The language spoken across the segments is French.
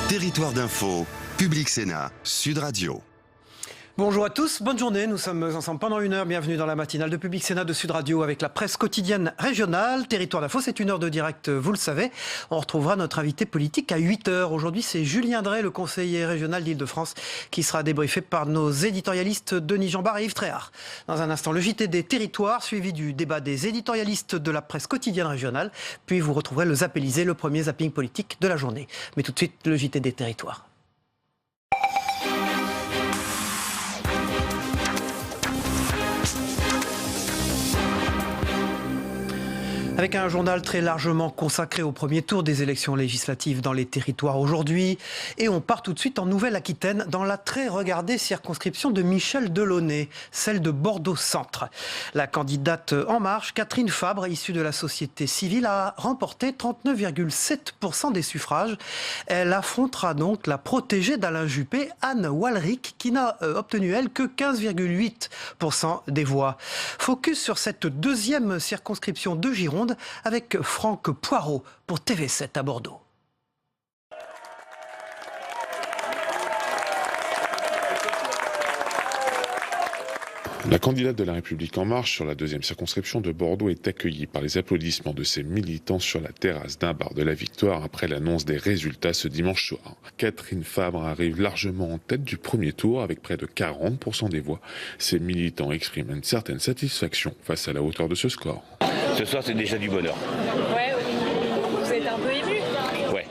Territoire d'info, Public Sénat, Sud Radio. Bonjour à tous, bonne journée, nous sommes ensemble pendant une heure, bienvenue dans la matinale de Public Sénat de Sud Radio avec la presse quotidienne régionale. Territoire d'info, c'est une heure de direct, vous le savez. On retrouvera notre invité politique à 8h. Aujourd'hui, c'est Julien Drey, le conseiller régional d'Île-de-France, qui sera débriefé par nos éditorialistes Denis Jeanbart et Yves Tréhard. Dans un instant, le JT des territoires, suivi du débat des éditorialistes de la presse quotidienne régionale. Puis vous retrouverez le Zappélisé, le premier zapping politique de la journée. Mais tout de suite, le JT des territoires. Avec un journal très largement consacré au premier tour des élections législatives dans les territoires aujourd'hui. Et on part tout de suite en Nouvelle-Aquitaine dans la très regardée circonscription de Michel Delaunay, celle de Bordeaux-Centre. La candidate En Marche, Catherine Fabre, issue de la société civile, a remporté 39,7% des suffrages. Elle affrontera donc la protégée d'Alain Juppé, Anne Walrick, qui n'a obtenu, elle, que 15,8% des voix. Focus sur cette deuxième circonscription de Gironde, avec Franck Poirot pour TV7 à Bordeaux. La candidate de La République En Marche sur la deuxième circonscription de Bordeaux est accueillie par les applaudissements de ses militants sur la terrasse d'un bar de la Victoire après l'annonce des résultats ce dimanche soir. Catherine Fabre arrive largement en tête du premier tour avec près de 40% des voix. Ses militants expriment une certaine satisfaction face à la hauteur de ce score. Ce soir, c'est déjà du bonheur. Ouais, vous êtes un peu ému? Ouais.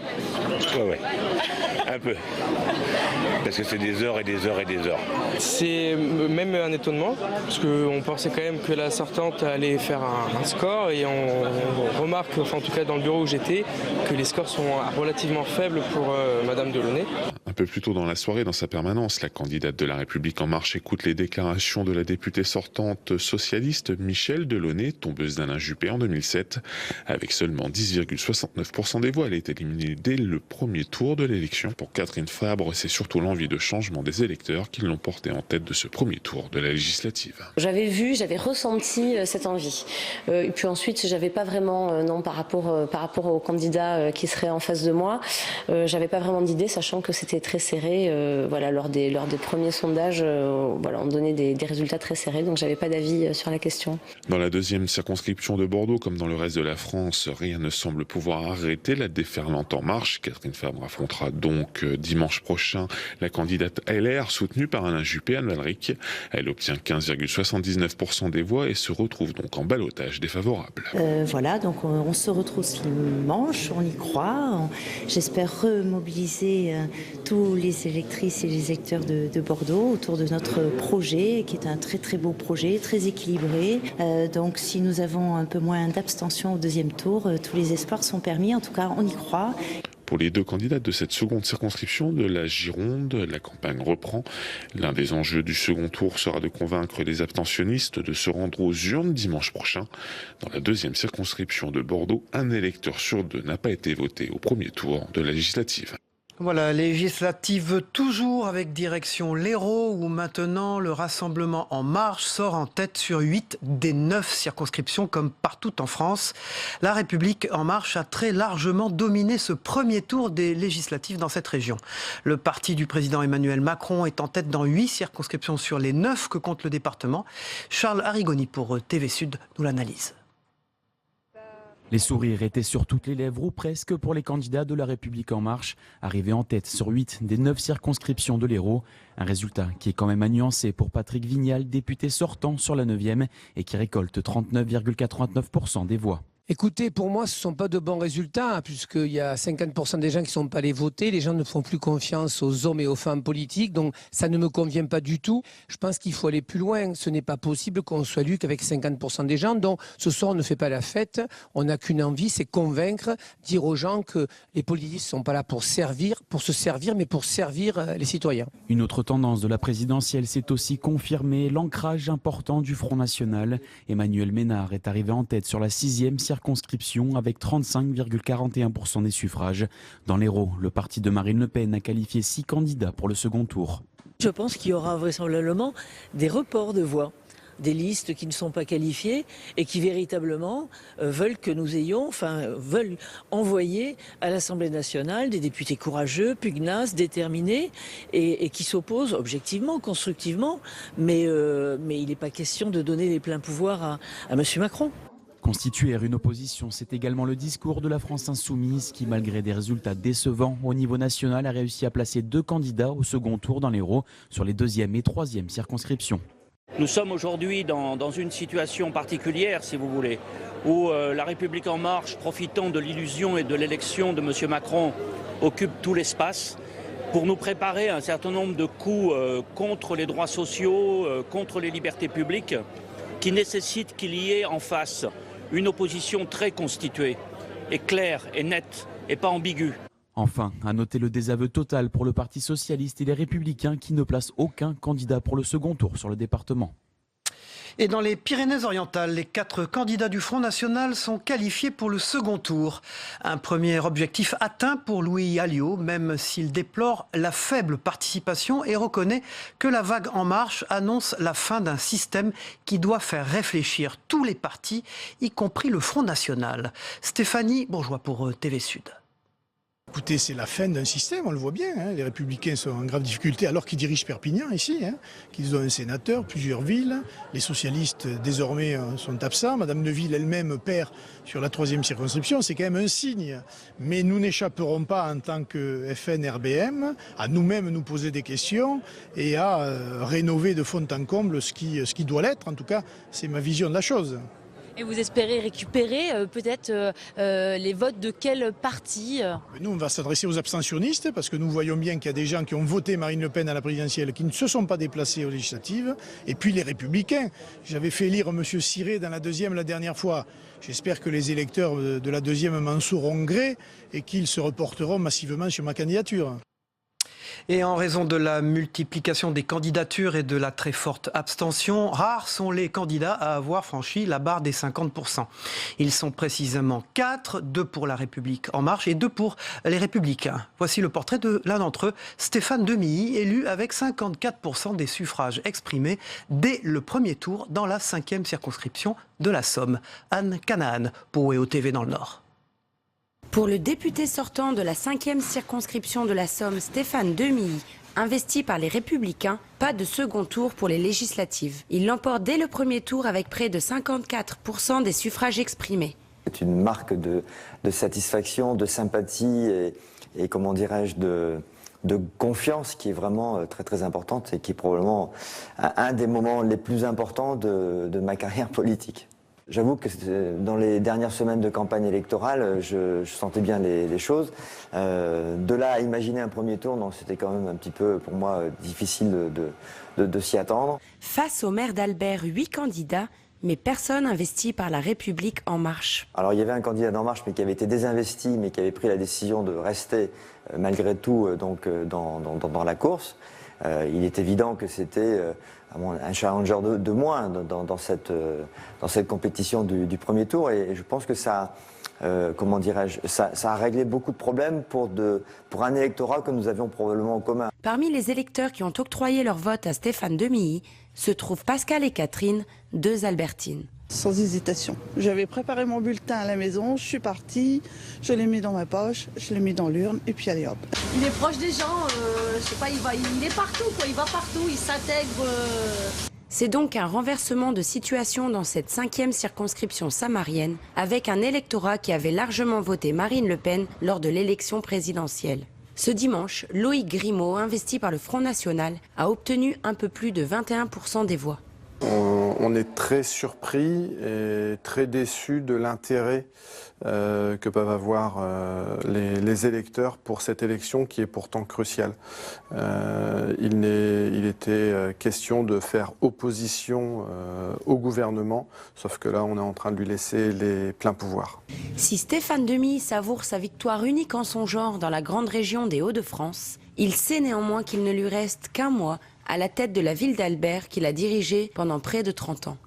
Un peu. Parce que c'est des heures et des heures et des heures. C'est même un étonnement, parce qu'on pensait quand même que la sortante allait faire un score, et on remarque, enfin en tout cas dans le bureau où j'étais, que les scores sont relativement faibles pour Madame Delaunay. Un peu plus tôt dans la soirée, dans sa permanence, la candidate de La République En Marche écoute les déclarations de la députée sortante socialiste Michel Delaunay, tombeuse d'Alain Juppé en 2007. Avec seulement 10,69% des voix, elle est éliminée dès le premier tour de l'élection. Pour Catherine Fabre, c'est surtout l'envie de changement des électeurs qui l'ont portée en tête de ce premier tour de la législative. J'avais ressenti cette envie. Et puis ensuite, j'avais pas vraiment, par rapport au candidat qui serait en face de moi, j'avais pas vraiment d'idée, sachant que c'était très serré. Lors des premiers sondages, on donnait des résultats très serrés, donc j'avais pas d'avis sur la question. Dans la deuxième circonscription de Bordeaux, comme dans le reste de la France, rien ne semble pouvoir arrêter la déferlante En Marche. Catherine Fabre affrontera donc dimanche prochain la candidate LR soutenue par Alain Juppé, Anne Walrick. Elle obtient 15,79% des voix et se retrouve donc en ballottage défavorable. Donc on se retrouve ce dimanche, on y croit. J'espère remobiliser tous les électrices et les électeurs de Bordeaux autour de notre projet, qui est un très très beau projet, très équilibré. Donc si nous avons un peu moins d'abstention au deuxième tour, tous les espoirs sont permis, en tout cas on y croit. Pour les deux candidates de cette seconde circonscription de la Gironde, la campagne reprend. L'un des enjeux du second tour sera de convaincre les abstentionnistes de se rendre aux urnes dimanche prochain. Dans la deuxième circonscription de Bordeaux, un électeur sur deux n'a pas été voté au premier tour de la législative. Voilà, législative toujours avec direction l'Hérault, où maintenant le Rassemblement En Marche sort en tête sur 8 des 9 circonscriptions comme partout en France. La République En Marche a très largement dominé ce premier tour des législatives dans cette région. Le parti du président Emmanuel Macron est en tête dans 8 circonscriptions sur les 9 que compte le département. Charles Arrigoni pour TV Sud nous l'analyse. Les sourires étaient sur toutes les lèvres, ou presque, pour les candidats de La République En Marche, arrivés en tête sur 8 des 9 circonscriptions de l'Hérault. Un résultat qui est quand même à nuancer pour Patrick Vignal, député sortant sur la 9e et qui récolte 39,89% des voix. Écoutez, pour moi, ce ne sont pas de bons résultats, puisqu'il y a 50% des gens qui ne sont pas allés voter. Les gens ne font plus confiance aux hommes et aux femmes politiques, donc ça ne me convient pas du tout. Je pense qu'il faut aller plus loin. Ce n'est pas possible qu'on soit élu qu'avec 50% des gens. Donc ce soir, on ne fait pas la fête. On n'a qu'une envie, c'est convaincre, dire aux gens que les politiques ne sont pas là pour se servir, mais pour servir les citoyens. Une autre tendance de la présidentielle s'est aussi confirmée, l'ancrage important du Front National. Emmanuel Ménard est arrivé en tête sur la 6e circonscription avec 35,41% des suffrages. Dans l'Hérault, le parti de Marine Le Pen a qualifié 6 candidats pour le second tour. Je pense qu'il y aura vraisemblablement des reports de voix. des listes qui ne sont pas qualifiées et qui véritablement veulent que nous ayons, veulent envoyer à l'Assemblée nationale des députés courageux, pugnaces, déterminés et qui s'opposent objectivement, constructivement, mais il n'est pas question de donner les pleins pouvoirs à M. Macron. Constituer une opposition, c'est également le discours de la France insoumise qui, malgré des résultats décevants au niveau national, a réussi à placer 2 candidats au second tour dans l'Hérault sur les 2e et 3e circonscriptions. Nous sommes aujourd'hui dans une situation particulière, si vous voulez, où La République En Marche, profitant de l'illusion et de l'élection de M. Macron, occupe tout l'espace pour nous préparer à un certain nombre de coups contre les droits sociaux, contre les libertés publiques, qui nécessitent qu'il y ait en face une opposition très constituée, et claire, et nette, et pas ambiguë. Enfin, à noter le désaveu total pour le Parti socialiste et les Républicains qui ne placent aucun candidat pour le second tour sur le département. Et dans les Pyrénées-Orientales, les 4 candidats du Front National sont qualifiés pour le second tour. Un premier objectif atteint pour Louis Alliot, même s'il déplore la faible participation et reconnaît que la vague En Marche annonce la fin d'un système qui doit faire réfléchir tous les partis, y compris le Front National. Stéphanie Bourgeois pour TV Sud. Écoutez, c'est la fin d'un système, on le voit bien. Les Républicains sont en grave difficulté alors qu'ils dirigent Perpignan ici, qu'ils ont un sénateur, plusieurs villes. Les socialistes, désormais, sont absents. Madame Neuville elle-même perd sur la 3e circonscription. C'est quand même un signe. Mais nous n'échapperons pas, en tant que FN-RBM, à nous-mêmes nous poser des questions et à rénover de fond en comble ce qui doit l'être. En tout cas, c'est ma vision de la chose. Et vous espérez récupérer peut-être les votes de quel parti? Nous, on va s'adresser aux abstentionnistes parce que nous voyons bien qu'il y a des gens qui ont voté Marine Le Pen à la présidentielle qui ne se sont pas déplacés aux législatives. Et puis les Républicains. J'avais fait élire M. Ciré dans la 2e la dernière fois. J'espère que les électeurs de la 2e m'en sauront gré et qu'ils se reporteront massivement sur ma candidature. Et en raison de la multiplication des candidatures et de la très forte abstention, rares sont les candidats à avoir franchi la barre des 50%. Ils sont précisément 4, 2 pour La République En Marche et 2 pour les Républicains. Voici le portrait de l'un d'entre eux, Stéphane Demilly, élu avec 54% des suffrages exprimés dès le premier tour dans la 5e circonscription de la Somme. Anne Canaan pour WEO TV dans le Nord. Pour le député sortant de la 5e circonscription de la Somme, Stéphane Demilly, investi par les Républicains, pas de second tour pour les législatives. Il l'emporte dès le premier tour avec près de 54% des suffrages exprimés. C'est une marque de satisfaction, de sympathie et comment dirais-je, de confiance qui est vraiment très très importante et qui est probablement un des moments les plus importants de ma carrière politique. J'avoue que dans les dernières semaines de campagne électorale, je sentais bien les choses. De là à imaginer un premier tour, non, c'était quand même un petit peu, pour moi, difficile de s'y attendre. Face au maire d'Albert, 8 candidats, mais personne investi par La République En Marche. Alors il y avait un candidat d'En Marche, mais qui avait été désinvesti, mais qui avait pris la décision de rester malgré tout dans la course. Il est évident que c'était un challenger de moins dans cette compétition du premier tour, et je pense que ça, comment dirais-je, ça a réglé beaucoup de problèmes pour un électorat que nous avions probablement en commun. Parmi les électeurs qui ont octroyé leur vote à Stéphane Demilly se trouvent Pascal et Catherine, 2 Albertines. Sans hésitation. J'avais préparé mon bulletin à la maison, je suis partie, je l'ai mis dans ma poche, je l'ai mis dans l'urne et puis allez hop. Il est proche des gens, je sais pas, il est partout, quoi. Il va partout, il s'intègre. C'est donc un renversement de situation dans cette 5e circonscription samarienne, avec un électorat qui avait largement voté Marine Le Pen lors de l'élection présidentielle. Ce dimanche, Loïc Grimaud, investi par le Front National, a obtenu un peu plus de 21% des voix. On est très surpris et très déçus de l'intérêt que peuvent avoir les électeurs pour cette élection qui est pourtant cruciale. Il était question de faire opposition au gouvernement, sauf que là on est en train de lui laisser les pleins pouvoirs. Si Stéphane Demilly savoure sa victoire unique en son genre dans la grande région des Hauts-de-France, il sait néanmoins qu'il ne lui reste qu'un mois à la tête de la ville d'Albert qu'il a dirigée pendant près de 30 ans.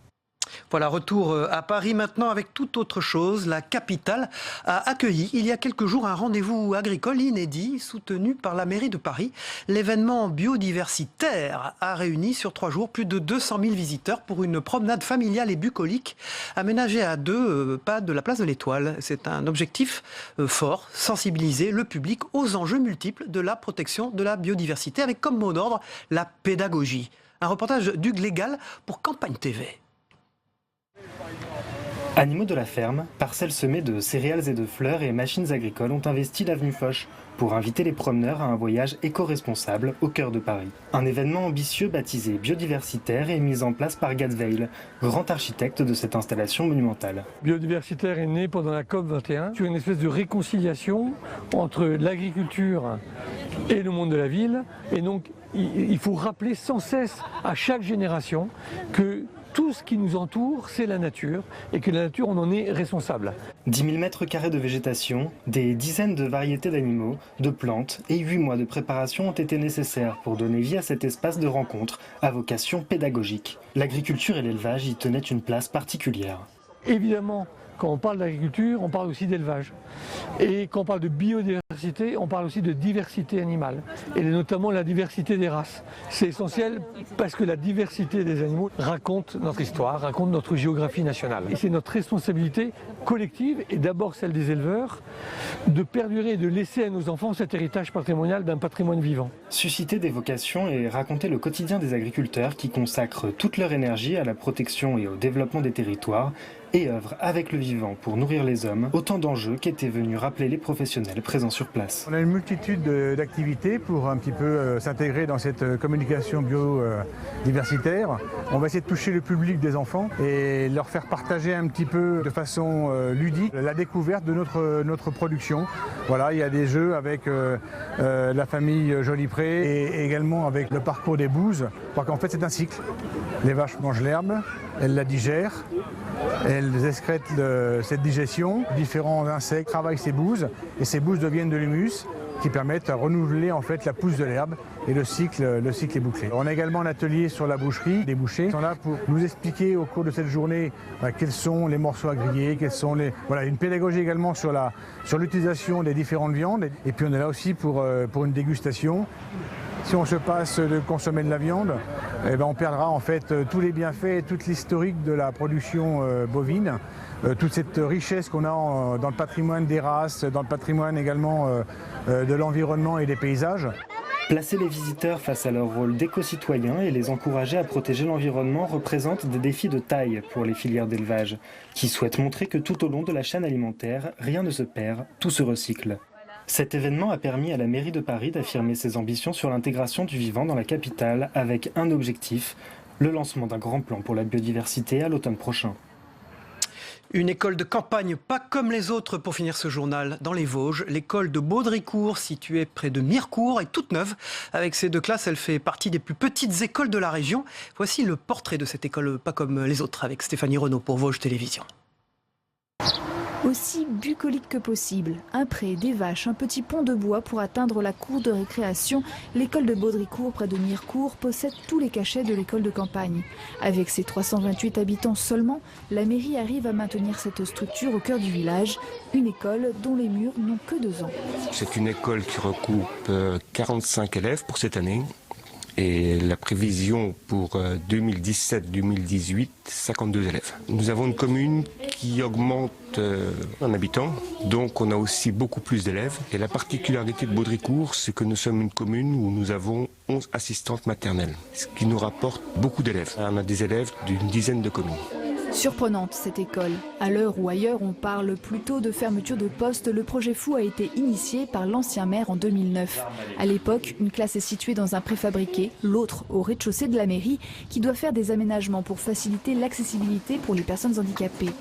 Voilà, retour à Paris maintenant avec toute autre chose. La capitale a accueilli il y a quelques jours un rendez-vous agricole inédit soutenu par la mairie de Paris. L'événement biodiversitaire a réuni sur 3 jours plus de 200 000 visiteurs pour une promenade familiale et bucolique aménagée à 2 pas de la place de l'Étoile. C'est un objectif fort, sensibiliser le public aux enjeux multiples de la protection de la biodiversité avec comme mot d'ordre la pédagogie. Un reportage d'Hugues Légal pour Campagne TV. Animaux de la ferme, parcelles semées de céréales et de fleurs et machines agricoles ont investi l'avenue Foch pour inviter les promeneurs à un voyage éco-responsable au cœur de Paris. Un événement ambitieux baptisé biodiversitaire est mis en place par Gad Weil, grand architecte de cette installation monumentale. Biodiversitaire est né pendant la COP21 sur une espèce de réconciliation entre l'agriculture et le monde de la ville. Et donc il faut rappeler sans cesse à chaque génération que tout ce qui nous entoure, c'est la nature, et que la nature, on en est responsable. 10 000 mètres carrés de végétation, des dizaines de variétés d'animaux, de plantes et 8 mois de préparation ont été nécessaires pour donner vie à cet espace de rencontre à vocation pédagogique. L'agriculture et l'élevage y tenaient une place particulière. Évidemment, quand on parle d'agriculture, on parle aussi d'élevage. Et quand on parle de biodiversité, on parle aussi de diversité animale. Et notamment la diversité des races. C'est essentiel parce que la diversité des animaux raconte notre histoire, raconte notre géographie nationale. Et c'est notre responsabilité collective, et d'abord celle des éleveurs, de perdurer et de laisser à nos enfants cet héritage patrimonial d'un patrimoine vivant. Susciter des vocations et raconter le quotidien des agriculteurs qui consacrent toute leur énergie à la protection et au développement des territoires et œuvrent avec le vivant pour nourrir les hommes, autant d'enjeux qu'étaient venus rappeler les professionnels présents sur place. On a une multitude d'activités pour un petit peu s'intégrer dans cette communication biodiversitaire. On va essayer de toucher le public des enfants et leur faire partager un petit peu de façon ludique la découverte de notre production. Voilà, il y a des jeux avec la famille Jolipré et également avec le parcours des bouses. Parce qu'en fait c'est un cycle. Les vaches mangent l'herbe, elles la digèrent. Elles excrètent cette digestion, différents insectes travaillent ces bouses et ces bouses deviennent de l'humus qui permettent de renouveler en fait la pousse de l'herbe et le cycle est bouclé. On a également un atelier sur la boucherie, des bouchers qui sont là pour nous expliquer au cours de cette journée quels sont les morceaux à griller, quels sont les... Voilà, une pédagogie également sur l'utilisation des différentes viandes et puis on est là aussi pour une dégustation. Si on se passe de consommer de la viande, eh ben on perdra en fait tous les bienfaits, toute l'historique de la production bovine, toute cette richesse qu'on a dans le patrimoine des races, dans le patrimoine également de l'environnement et des paysages. Placer les visiteurs face à leur rôle d'éco-citoyens et les encourager à protéger l'environnement représente des défis de taille pour les filières d'élevage, qui souhaitent montrer que tout au long de la chaîne alimentaire, rien ne se perd, tout se recycle. Cet événement a permis à la mairie de Paris d'affirmer ses ambitions sur l'intégration du vivant dans la capitale avec un objectif, le lancement d'un grand plan pour la biodiversité à l'automne prochain. Une école de campagne pas comme les autres pour finir ce journal. Dans les Vosges, l'école de Baudricourt, située près de Mirecourt, est toute neuve. Avec ses 2 classes, elle fait partie des plus petites écoles de la région. Voici le portrait de cette école pas comme les autres avec Stéphanie Renaud pour Vosges Télévisions. Aussi bucolique que possible, un pré, des vaches, un petit pont de bois pour atteindre la cour de récréation, l'école de Baudricourt près de Mirecourt possède tous les cachets de l'école de campagne. Avec ses 328 habitants seulement, la mairie arrive à maintenir cette structure au cœur du village, une école dont les murs n'ont que 2 ans. C'est une école qui recoupe 45 élèves pour cette année. Et la prévision pour 2017-2018, 52 élèves. Nous avons une commune qui augmente en habitants, donc on a aussi beaucoup plus d'élèves. Et la particularité de Baudricourt, c'est que nous sommes une commune où nous avons 11 assistantes maternelles, ce qui nous rapporte beaucoup d'élèves. On a des élèves d'une dizaine de communes. Surprenante cette école. À l'heure où ailleurs on parle plutôt de fermeture de postes, le projet fou a été initié par l'ancien maire en 2009. À l'époque, une classe est située dans un préfabriqué, l'autre au rez-de-chaussée de la mairie, qui doit faire des aménagements pour faciliter l'accessibilité pour les personnes handicapées.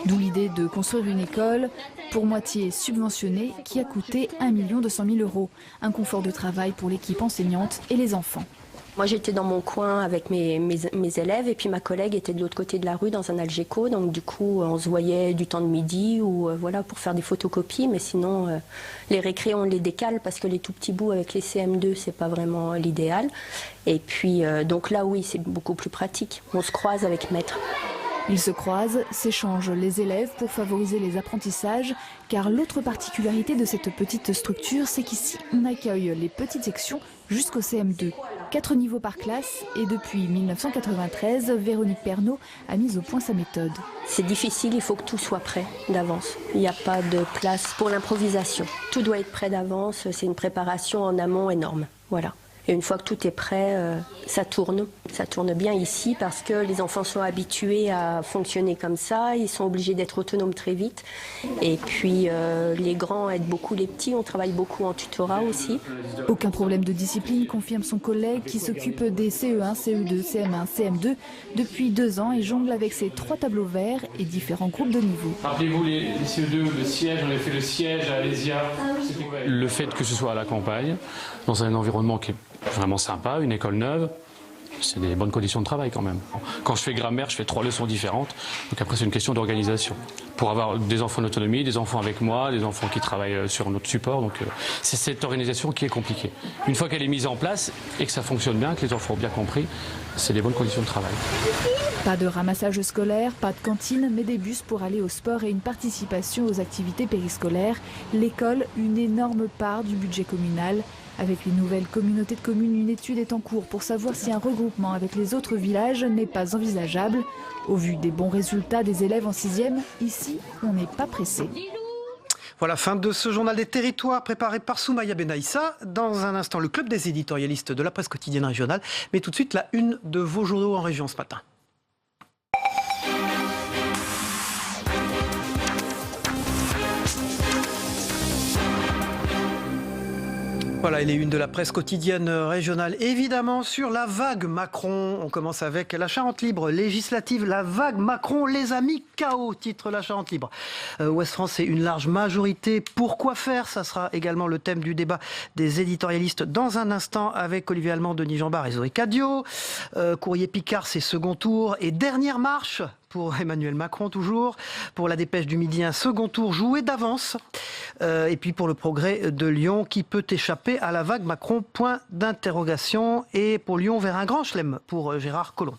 D'où l'idée de construire une école, pour moitié subventionnée, qui a coûté 1 200 000 €. Un confort de travail pour l'équipe enseignante et les enfants. Moi j'étais dans mon coin avec mes élèves et puis ma collègue était de l'autre côté de la rue dans un Algeco, donc du coup on se voyait du temps de midi ou voilà pour faire des photocopies, mais sinon les récrés on les décale parce que les tout petits bouts avec les CM2 c'est pas vraiment l'idéal. Et puis donc là oui c'est beaucoup plus pratique, on se croise avec maître. Ils se croisent, s'échangent les élèves pour favoriser les apprentissages, car l'autre particularité de cette petite structure, c'est qu'ici, on accueille les petites sections jusqu'au CM2. 4 niveaux par classe et depuis 1993, Véronique Pernaut a mis au point sa méthode. C'est difficile, il faut que tout soit prêt d'avance. Il n'y a pas de place pour l'improvisation. Tout doit être prêt d'avance, c'est une préparation en amont énorme. Voilà. Et une fois que tout est prêt, ça tourne. Ça tourne bien ici parce que les enfants sont habitués à fonctionner comme ça. Ils sont obligés d'être autonomes très vite. Et puis les grands aident beaucoup les petits. On travaille beaucoup en tutorat aussi. Aucun problème de discipline, confirme son collègue qui s'occupe des CE1, CE2, CM1, CM2 depuis 2 ans et jongle avec ses 3 tableaux verts et différents groupes de niveau. Rappelez-vous les CE2, le siège, on a fait le siège à Alésia. Le fait que ce soit à la campagne, dans un environnement qui est vraiment sympa, une école neuve, c'est des bonnes conditions de travail quand même. Quand je fais grammaire, je fais 3 leçons différentes. Donc après, c'est une question d'organisation. Pour avoir des enfants en autonomie, des enfants avec moi, des enfants qui travaillent sur notre support. Donc c'est cette organisation qui est compliquée. Une fois qu'elle est mise en place et que ça fonctionne bien, que les enfants ont bien compris, c'est des bonnes conditions de travail. Pas de ramassage scolaire, pas de cantine, mais des bus pour aller au sport et une participation aux activités périscolaires. L'école, une énorme part du budget communal. Avec les nouvelles communautés de communes, une étude est en cours pour savoir si un regroupement avec les autres villages n'est pas envisageable. Au vu des bons résultats des élèves en 6e, ici, on n'est pas pressé. Voilà, fin de ce journal des territoires préparé par Soumaya Benaïssa. Dans un instant, le club des éditorialistes de la presse quotidienne régionale. Mais tout de suite, la une de vos journaux en région ce matin. Voilà, et les unes de la presse quotidienne régionale, évidemment sur la vague Macron. On commence avec la Charente Libre législative. La vague Macron les a mis KO, titre la Charente Libre. Ouest France, c'est une large majorité. Pourquoi faire? Ça sera également le thème du débat des éditorialistes dans un instant avec Olivier Allemand, Denis Jambard et Zoé Cadio. Courrier Picard, c'est second tour et dernière marche pour Emmanuel Macron toujours. Pour la Dépêche du Midi, un second tour joué d'avance. Et puis pour le Progrès de Lyon, qui peut échapper à la vague Macron? Point d'interrogation. Et pour Lyon, vers un grand chelem pour Gérard Collomb.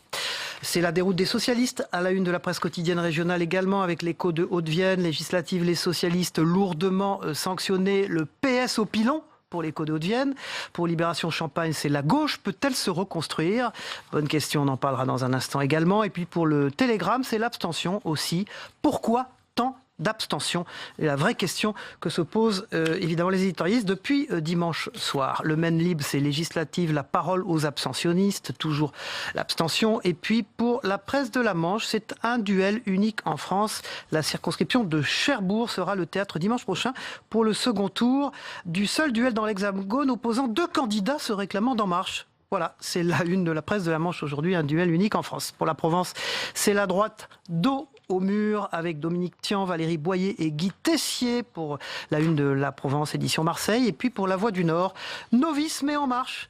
C'est la déroute des socialistes à la une de la presse quotidienne régionale également avec l'écho de Haute-Vienne. Législative, les socialistes lourdement sanctionnés. Le PS au pilon pour l'écho de Haute-Vienne. Pour Libération Champagne, c'est la gauche. Peut-elle se reconstruire? Bonne question, on en parlera dans un instant également. Et puis pour le Télégramme, c'est l'abstention aussi. Pourquoi tant d'abstention? Et la vraie question que se posent évidemment les éditorialistes depuis dimanche soir. Le Maine Libre, c'est législative, la parole aux abstentionnistes, toujours l'abstention. Et puis pour la presse de la Manche, c'est un duel unique en France. La circonscription de Cherbourg sera le théâtre dimanche prochain pour le second tour du seul duel dans l'Hexagone opposant 2 candidats se réclamant d'En Marche. Voilà, c'est la une de la presse de la Manche aujourd'hui, un duel unique en France. Pour la Provence, c'est la droite dos au mur avec Dominique Tian, Valérie Boyer et Guy Tessier pour la une de la Provence, édition Marseille. Et puis pour la Voix du Nord, Novice mais en marche.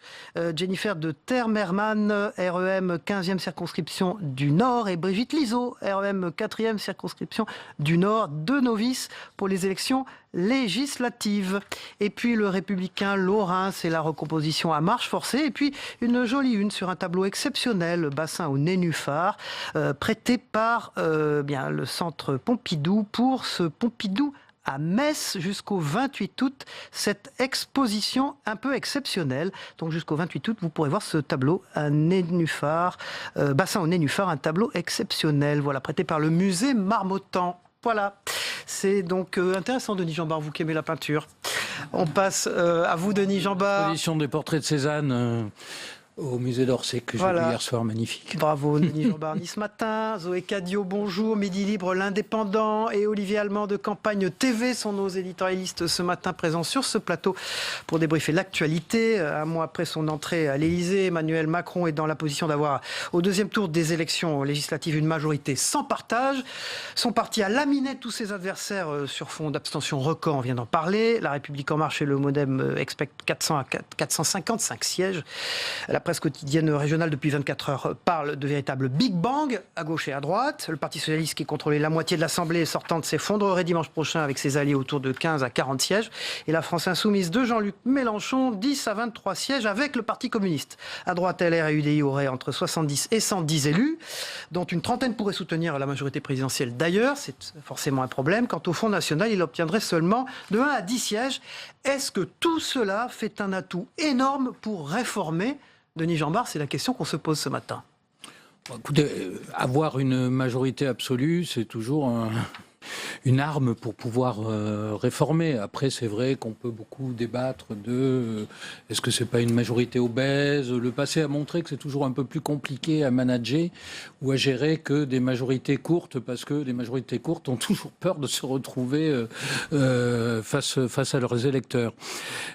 Jennifer de Termerman, REM 15e circonscription du Nord et Brigitte Lizo, REM 4e circonscription du Nord, 2 novices pour les élections législatives. Et puis le Républicain Lorrain, c'est la recomposition à marche forcée. Et puis une jolie une sur un tableau exceptionnel, bassin au Nénuphar, prêté par le centre Pompidou pour ce Pompidou à Metz jusqu'au 28 août, cette exposition un peu exceptionnelle. Donc jusqu'au 28 août, vous pourrez voir ce tableau à Nénuphar, bassin au Nénuphar, un tableau exceptionnel, voilà, prêté par le musée Marmottan. Voilà, c'est donc intéressant, Denis Jambard, vous qui aimez la peinture. On passe à vous, Denis Jambard. L'exposition des portraits de Cézanne au musée d'Orsay que j'ai vu hier soir, magnifique. Bravo, Denis Jambard. Ce matin, Zoé Cadio, bonjour. Midi Libre, l'Indépendant et Olivier Allemand de Campagne TV sont nos éditorialistes ce matin présents sur ce plateau pour débriefer l'actualité. Un mois après son entrée à l'Élysée, Emmanuel Macron est dans la position d'avoir au deuxième tour des élections législatives une majorité sans partage. Son parti a laminé tous ses adversaires sur fond d'abstention record, on vient d'en parler. La République En Marche et le MoDem expectent 400 à 455 sièges. La presse quotidienne régionale depuis 24 heures parle de véritable Big Bang à gauche et à droite. Le Parti socialiste qui contrôlait la moitié de l'Assemblée sortante s'effondrerait dimanche prochain avec ses alliés autour de 15 à 40 sièges. Et la France insoumise de Jean-Luc Mélenchon, 10 à 23 sièges avec le Parti communiste. À droite, LR et UDI auraient entre 70 et 110 élus, dont une trentaine pourraient soutenir la majorité présidentielle d'ailleurs. C'est forcément un problème. Quant au Front National, il obtiendrait seulement de 1 à 10 sièges. Est-ce que tout cela fait un atout énorme pour réformer? Denis Jeanbart, c'est la question qu'on se pose ce matin. Écoutez, avoir une majorité absolue, c'est toujours une arme pour pouvoir réformer. Après, c'est vrai qu'on peut beaucoup débattre de est-ce que c'est pas une majorité obèse. Le passé a montré que c'est toujours un peu plus compliqué à manager ou à gérer que des majorités courtes, parce que les majorités courtes ont toujours peur de se retrouver face à leurs électeurs.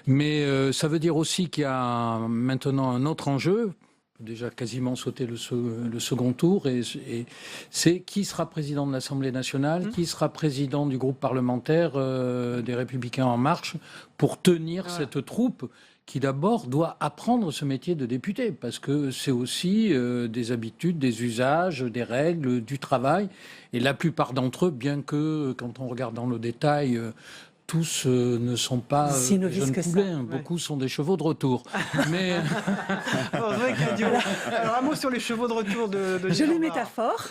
Mais ça veut dire aussi qu'il y a maintenant un autre enjeu, déjà quasiment sauté le second tour, et c'est qui sera président de l'Assemblée nationale, qui sera président du groupe parlementaire des Républicains En Marche, pour tenir cette troupe qui d'abord doit apprendre ce métier de député, parce que c'est aussi des habitudes, des usages, des règles, du travail, et la plupart d'entre eux, bien que quand on regarde dans le détail, tous ne sont pas jeunes poulets, beaucoup sont des chevaux de retour. Mais alors un mot sur les chevaux de retour de Jolie métaphore.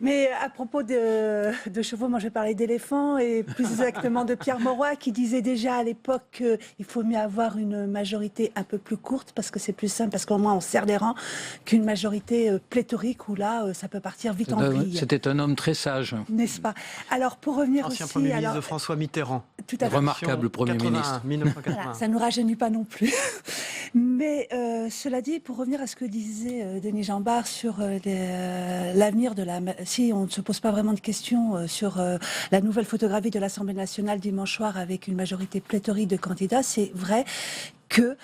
Mais à propos de chevaux, moi je vais parler d'éléphants, et plus exactement de Pierre Mauroy, qui disait déjà à l'époque qu'il faut mieux avoir une majorité un peu plus courte parce que c'est plus simple, parce qu'au moins on serre les rangs, qu'une majorité pléthorique où là ça peut partir vite en vrille. C'était un homme très sage. N'est-ce pas? Alors pour revenir ancien aussi... Premier ministre de François Mitterrand. Tout à fait. Remarquable Premier ministre. 1980. Voilà, ça ne nous rajeunit pas non plus. Mais cela dit, pour revenir à ce que disait Denis Jeanbart sur l'avenir de la... Si on ne se pose pas vraiment de questions sur la nouvelle photographie de l'Assemblée nationale dimanche soir avec une majorité pléthorique de candidats, c'est vrai qu'il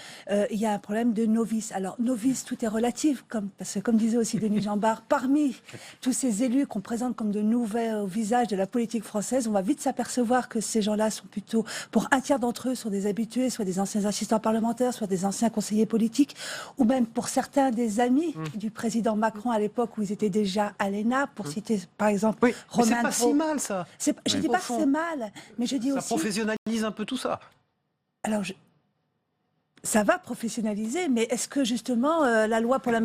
y a un problème de novice. Alors, novice, tout est relatif, parce que comme disait aussi Denis Jeanbart, parmi tous ces élus qu'on présente comme de nouveaux visages de la politique française, on va vite s'apercevoir que ces gens-là sont plutôt, pour un tiers d'entre eux, sont des habitués, soit des anciens assistants parlementaires, soit des anciens conseillers politiques, ou même pour certains des amis du président Macron à l'époque où ils étaient déjà à l'ENA, pour citer par exemple Romain. C'est pas si mal ça. Je ne dis pas que c'est mal, mais je dis aussi... Ça professionnalise un peu tout ça. Alors, ça va professionnaliser, mais est-ce que justement la loi pour la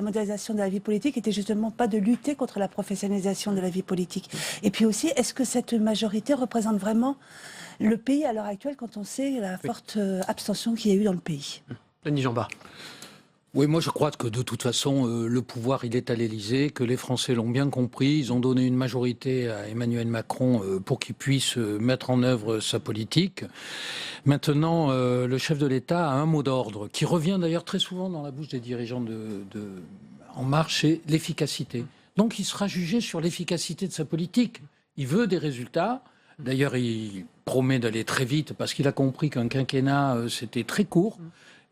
modernisation de la vie politique était justement pas de lutter contre la professionnalisation de la vie politique? Et puis aussi, est-ce que cette majorité représente vraiment le pays à l'heure actuelle quand on sait la forte abstention qu'il y a eu dans le pays? Denis Jeanbart. Oui, moi je crois que de toute façon, le pouvoir il est à l'Élysée, que les Français l'ont bien compris. Ils ont donné une majorité à Emmanuel Macron pour qu'il puisse mettre en œuvre sa politique. Maintenant, le chef de l'État a un mot d'ordre, qui revient d'ailleurs très souvent dans la bouche des dirigeants de En Marche, c'est l'efficacité. Donc il sera jugé sur l'efficacité de sa politique. Il veut des résultats. D'ailleurs, il promet d'aller très vite parce qu'il a compris qu'un quinquennat, c'était très court.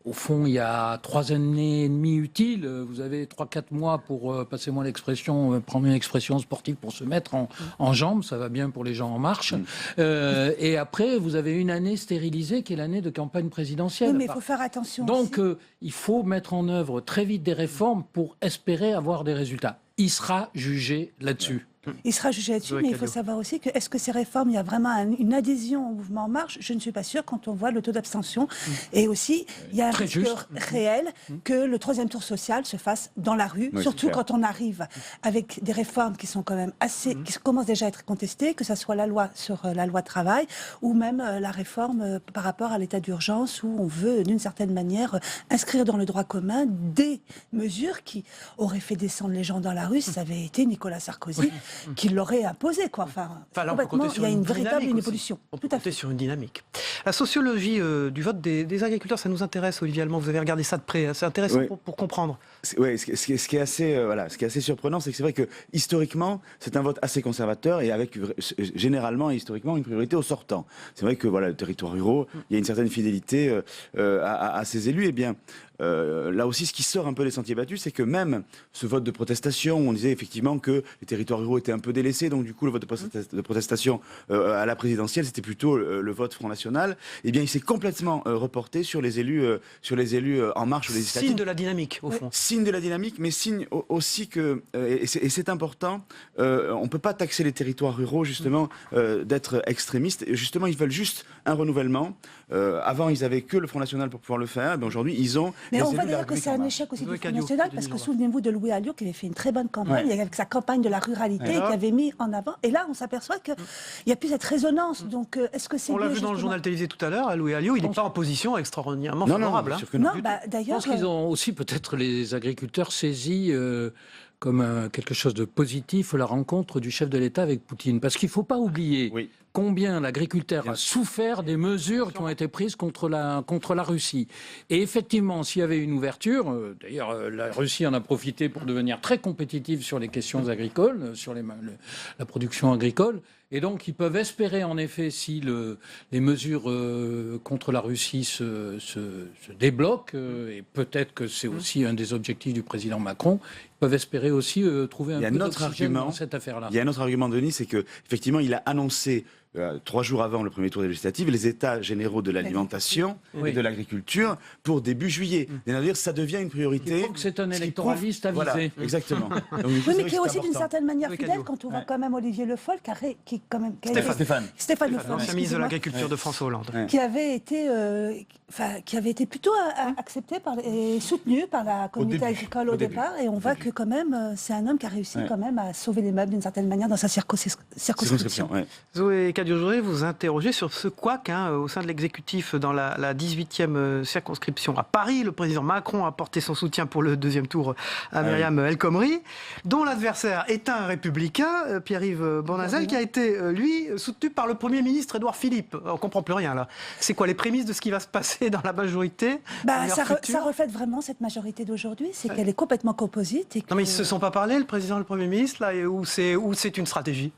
Au fond, il y a 3 années et demie utiles. Vous avez 3-4 mois pour, passez-moi l'expression, prendre une expression sportive pour se mettre en jambes. Ça va bien pour les gens En Marche. Et après, vous avez une année stérilisée qui est l'année de campagne présidentielle. Oui, mais il faut faire attention. Donc, il faut mettre en œuvre très vite des réformes pour espérer avoir des résultats. Il sera jugé là-dessus. Il sera jugé là-dessus, mais il faut savoir aussi que est-ce que ces réformes, il y a vraiment une adhésion au mouvement En Marche? Je ne suis pas sûre quand on voit le taux d'abstention. Et aussi, il y a un risque réel que le 3e tour social se fasse dans la rue, surtout quand on arrive avec des réformes qui sont quand même assez, qui commencent déjà à être contestées, que ce soit la loi sur la loi travail ou même la réforme par rapport à l'état d'urgence où on veut d'une certaine manière inscrire dans le droit commun des mesures qui auraient fait descendre les gens dans la rue si ça avait été Nicolas Sarkozy. Qui l'aurait imposé, quoi. Enfin là, complètement, il y a une véritable évolution. On peut compter sur une dynamique. La sociologie du vote des agriculteurs, ça nous intéresse, Olivier Allemand. Vous avez regardé ça de près. C'est intéressant pour comprendre. Oui, ce qui est assez surprenant, c'est que c'est vrai que historiquement, c'est un vote assez conservateur et avec généralement et historiquement une priorité aux sortants. C'est vrai que voilà, le territoire rural, il y a une certaine fidélité à ces élus. Eh bien, là aussi, ce qui sort un peu des sentiers battus, c'est que même ce vote de protestation, où on disait effectivement que les territoires ruraux étaient un peu délaissés, donc du coup le vote de protestation à la présidentielle, c'était plutôt le vote Front National, eh bien il s'est complètement reporté sur les élus En Marche ou législatives. Signe de la dynamique, au fond. Signe de la dynamique, mais signe aussi que, et c'est important, on ne peut pas taxer les territoires ruraux, justement, d'être extrémistes. Et justement, ils veulent juste un renouvellement. Avant, ils n'avaient que le Front National pour pouvoir le faire. Mais aujourd'hui, ils ont... Mais on voit d'ailleurs que c'est un échec aussi du Front National, parce que souvenez-vous de Louis Alliot, qui avait fait une très bonne campagne, avec sa campagne de la ruralité, et qui avait mis en avant. Et là, on s'aperçoit qu'il n'y a plus cette résonance. Donc, est-ce que c'est... On l'a vu dans le journal télévisé tout à l'heure, Louis Alliot, il n'est pas en position extraordinairement favorable. Non, d'ailleurs... Je pense qu'ils ont aussi peut-être les agriculteurs saisi comme quelque chose de positif la rencontre du chef de l'État avec Poutine. Parce qu'il ne faut pas oublier combien l'agriculteur a souffert des mesures qui ont été prises contre la Russie. Et effectivement, s'il y avait une ouverture, d'ailleurs la Russie en a profité pour devenir très compétitive sur les questions agricoles, sur la production agricole. Et donc, ils peuvent espérer, en effet, si les mesures contre la Russie se débloquent, et peut-être que c'est aussi un des objectifs du président Macron, ils peuvent espérer aussi trouver un peu d'oxygène dans cette affaire-là. Il y a un autre argument, Denis, c'est qu'effectivement, il a annoncé 3 jours avant le premier tour des législatives, les états généraux de l'alimentation et de l'agriculture pour début juillet. C'est-à-dire ça devient une priorité. Il faut que c'est un électoraliste avisé. Voilà, exactement. Donc, oui, mais qui est aussi d'une certaine manière fidèle quand on voit quand même Olivier Le Foll, qui quand même... Stéphane Le Foll. L'ancien ministre de l'Agriculture de François Hollande. Qui avait été plutôt accepté et soutenu par la communauté agricole au départ. Et on voit que quand même, c'est un homme qui a réussi quand même à sauver les meubles d'une certaine manière dans sa circonscription. Zoé Cadio, je voudrais vous interroger sur ce couac au sein de l'exécutif dans la 18e circonscription à Paris. Le président Macron a apporté son soutien pour le deuxième tour à Myriam El Khomri, dont l'adversaire est un républicain, Pierre-Yves Bournazel, qui a été, lui, soutenu par le Premier ministre Édouard Philippe. On ne comprend plus rien, là. C'est quoi les prémices de ce qui va se passer dans la majorité ça reflète vraiment cette majorité d'aujourd'hui, c'est qu'elle est complètement composite. Non, mais ils ne se sont pas parlé, le président et le Premier ministre, là, ou c'est une stratégie?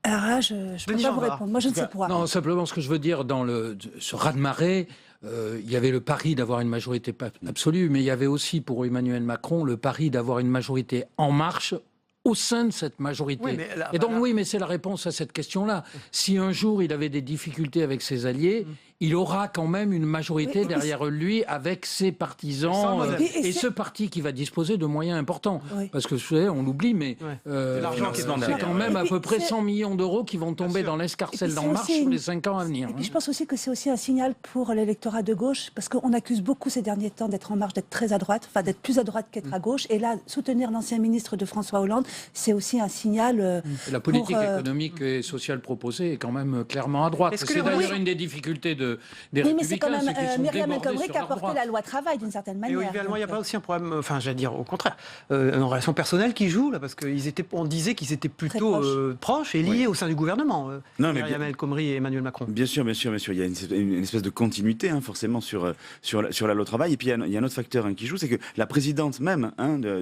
Alors là, je ne peux pas vous répondre. Moi, je ne sais pas. Non, simplement, ce que je veux dire, dans ce raz-de-marée, il y avait le pari d'avoir une majorité absolue, mais il y avait aussi, pour Emmanuel Macron, le pari d'avoir une majorité en marche au sein de cette majorité. Oui, et donc, oui, mais c'est la réponse à cette question-là. Si un jour, il avait des difficultés avec ses alliés, il aura quand même une majorité derrière lui avec ses partisans et ce parti qui va disposer de moyens importants. Parce que, vous savez, on l'oublie, mais c'est quand même à peu près 100 millions d'euros qui vont tomber dans l'escarcelle d'En Marche sur les 5 ans à venir. Et puis je pense aussi que c'est aussi un signal pour l'électorat de gauche, parce qu'on accuse beaucoup ces derniers temps d'être en marche, d'être très à droite, enfin d'être plus à droite qu'être à gauche. Et là, soutenir l'ancien ministre de François Hollande, c'est aussi un signal. La politique économique et sociale proposée est quand même clairement à droite. C'est d'ailleurs une des difficultés des Républicains. Mais c'est quand même Myriam El Khomri qui a porté la loi travail d'une certaine manière. Et il n'y a pas aussi un problème, enfin j'allais dire au contraire, une relation personnelle qui joue là, parce qu'on disait qu'ils étaient plutôt proches et liés au sein du gouvernement. Myriam El Khomri et Emmanuel Macron. Bien sûr. Il y a une espèce de continuité forcément sur la loi travail. Et puis il y a un autre facteur qui joue, c'est que la présidente même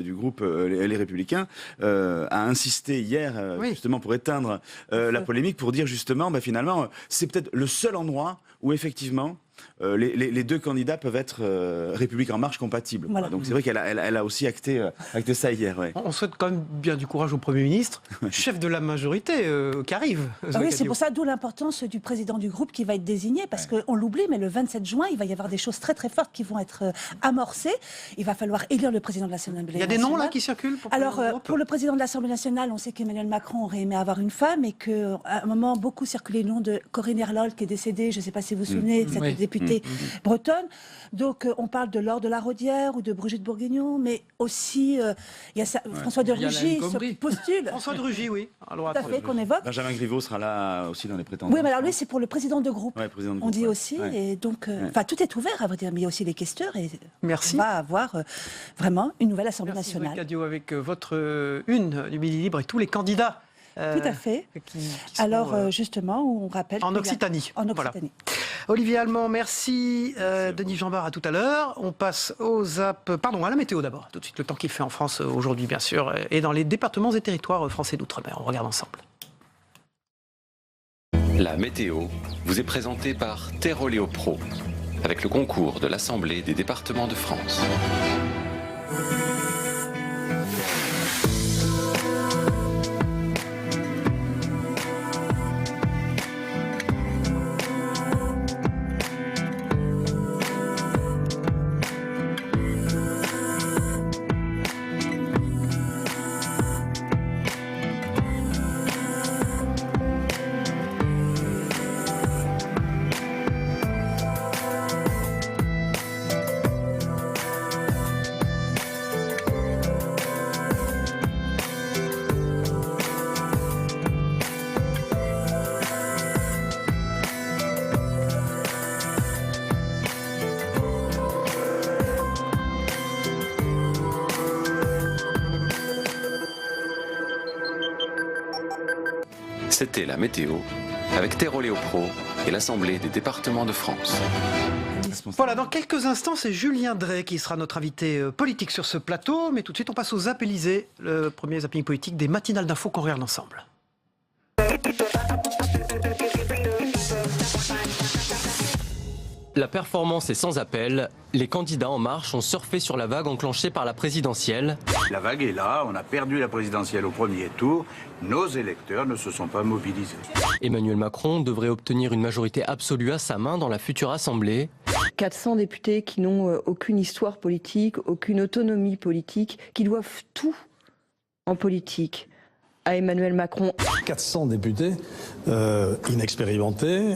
du groupe Les Républicains a insisté hier justement pour éteindre la polémique, pour dire justement finalement c'est peut-être le seul endroit où effectivement les deux candidats peuvent être République En Marche compatibles. Voilà. Donc c'est vrai qu'elle a aussi acté ça hier. On souhaite quand même bien du courage au Premier ministre, chef de la majorité qui arrive. Oui, c'est pour ça, d'où l'importance du président du groupe qui va être désigné, parce qu'on l'oublie, mais le 27 juin, il va y avoir des choses très très fortes qui vont être amorcées. Il va falloir élire le président de l'Assemblée nationale. Il y a des noms là qui circulent pour le président de l'Assemblée nationale, on sait qu'Emmanuel Macron aurait aimé avoir une femme et qu'à un moment, beaucoup circulait le nom de Corinne Herlol qui est décédée, je ne sais pas si vous vous souvenez, cette députée bretonne. Donc on parle de Laure de la Rodière ou de Brigitte Bourguignon, mais aussi il y a François de Rugy qui postule. François de Rugy, oui. Alors, tout à fait, qu'on évoque. Benjamin Griveaux sera là aussi dans les prétendants. Oui, mais alors lui, c'est pour le président de groupe. On dit aussi. Et donc, tout est ouvert, à vrai dire, mais il y a aussi les questeurs. Et merci. On va avoir vraiment une nouvelle Assemblée nationale. Merci, Cadio, avec votre une du Midi Libre et tous les candidats. Tout à fait. Alors, justement, on rappelle... En Occitanie. En Occitanie. Voilà. Olivier Allemand, merci. Denis Jambard, à tout à l'heure. On passe à la météo d'abord. Tout de suite, le temps qu'il fait en France aujourd'hui, bien sûr, et dans les départements et territoires français d'outre-mer. On regarde ensemble. La météo vous est présentée par Terroléo Pro. avec le concours de l'Assemblée des départements de France. C'était la météo avec Terre Oléo Pro et l'Assemblée des départements de France. Voilà, dans quelques instants, c'est Julien Drey qui sera notre invité politique sur ce plateau. Mais tout de suite, on passe au Zap Élysée, le premier zapping politique des matinales d'infos qu'on regarde ensemble. La performance est sans appel. Les candidats En Marche ont surfé sur la vague enclenchée par la présidentielle. La vague est là, on a perdu la présidentielle au premier tour. Nos électeurs ne se sont pas mobilisés. Emmanuel Macron devrait obtenir une majorité absolue à sa main dans la future Assemblée. 400 députés qui n'ont aucune histoire politique, aucune autonomie politique, qui doivent tout en politique à Emmanuel Macron. 400 députés inexpérimentés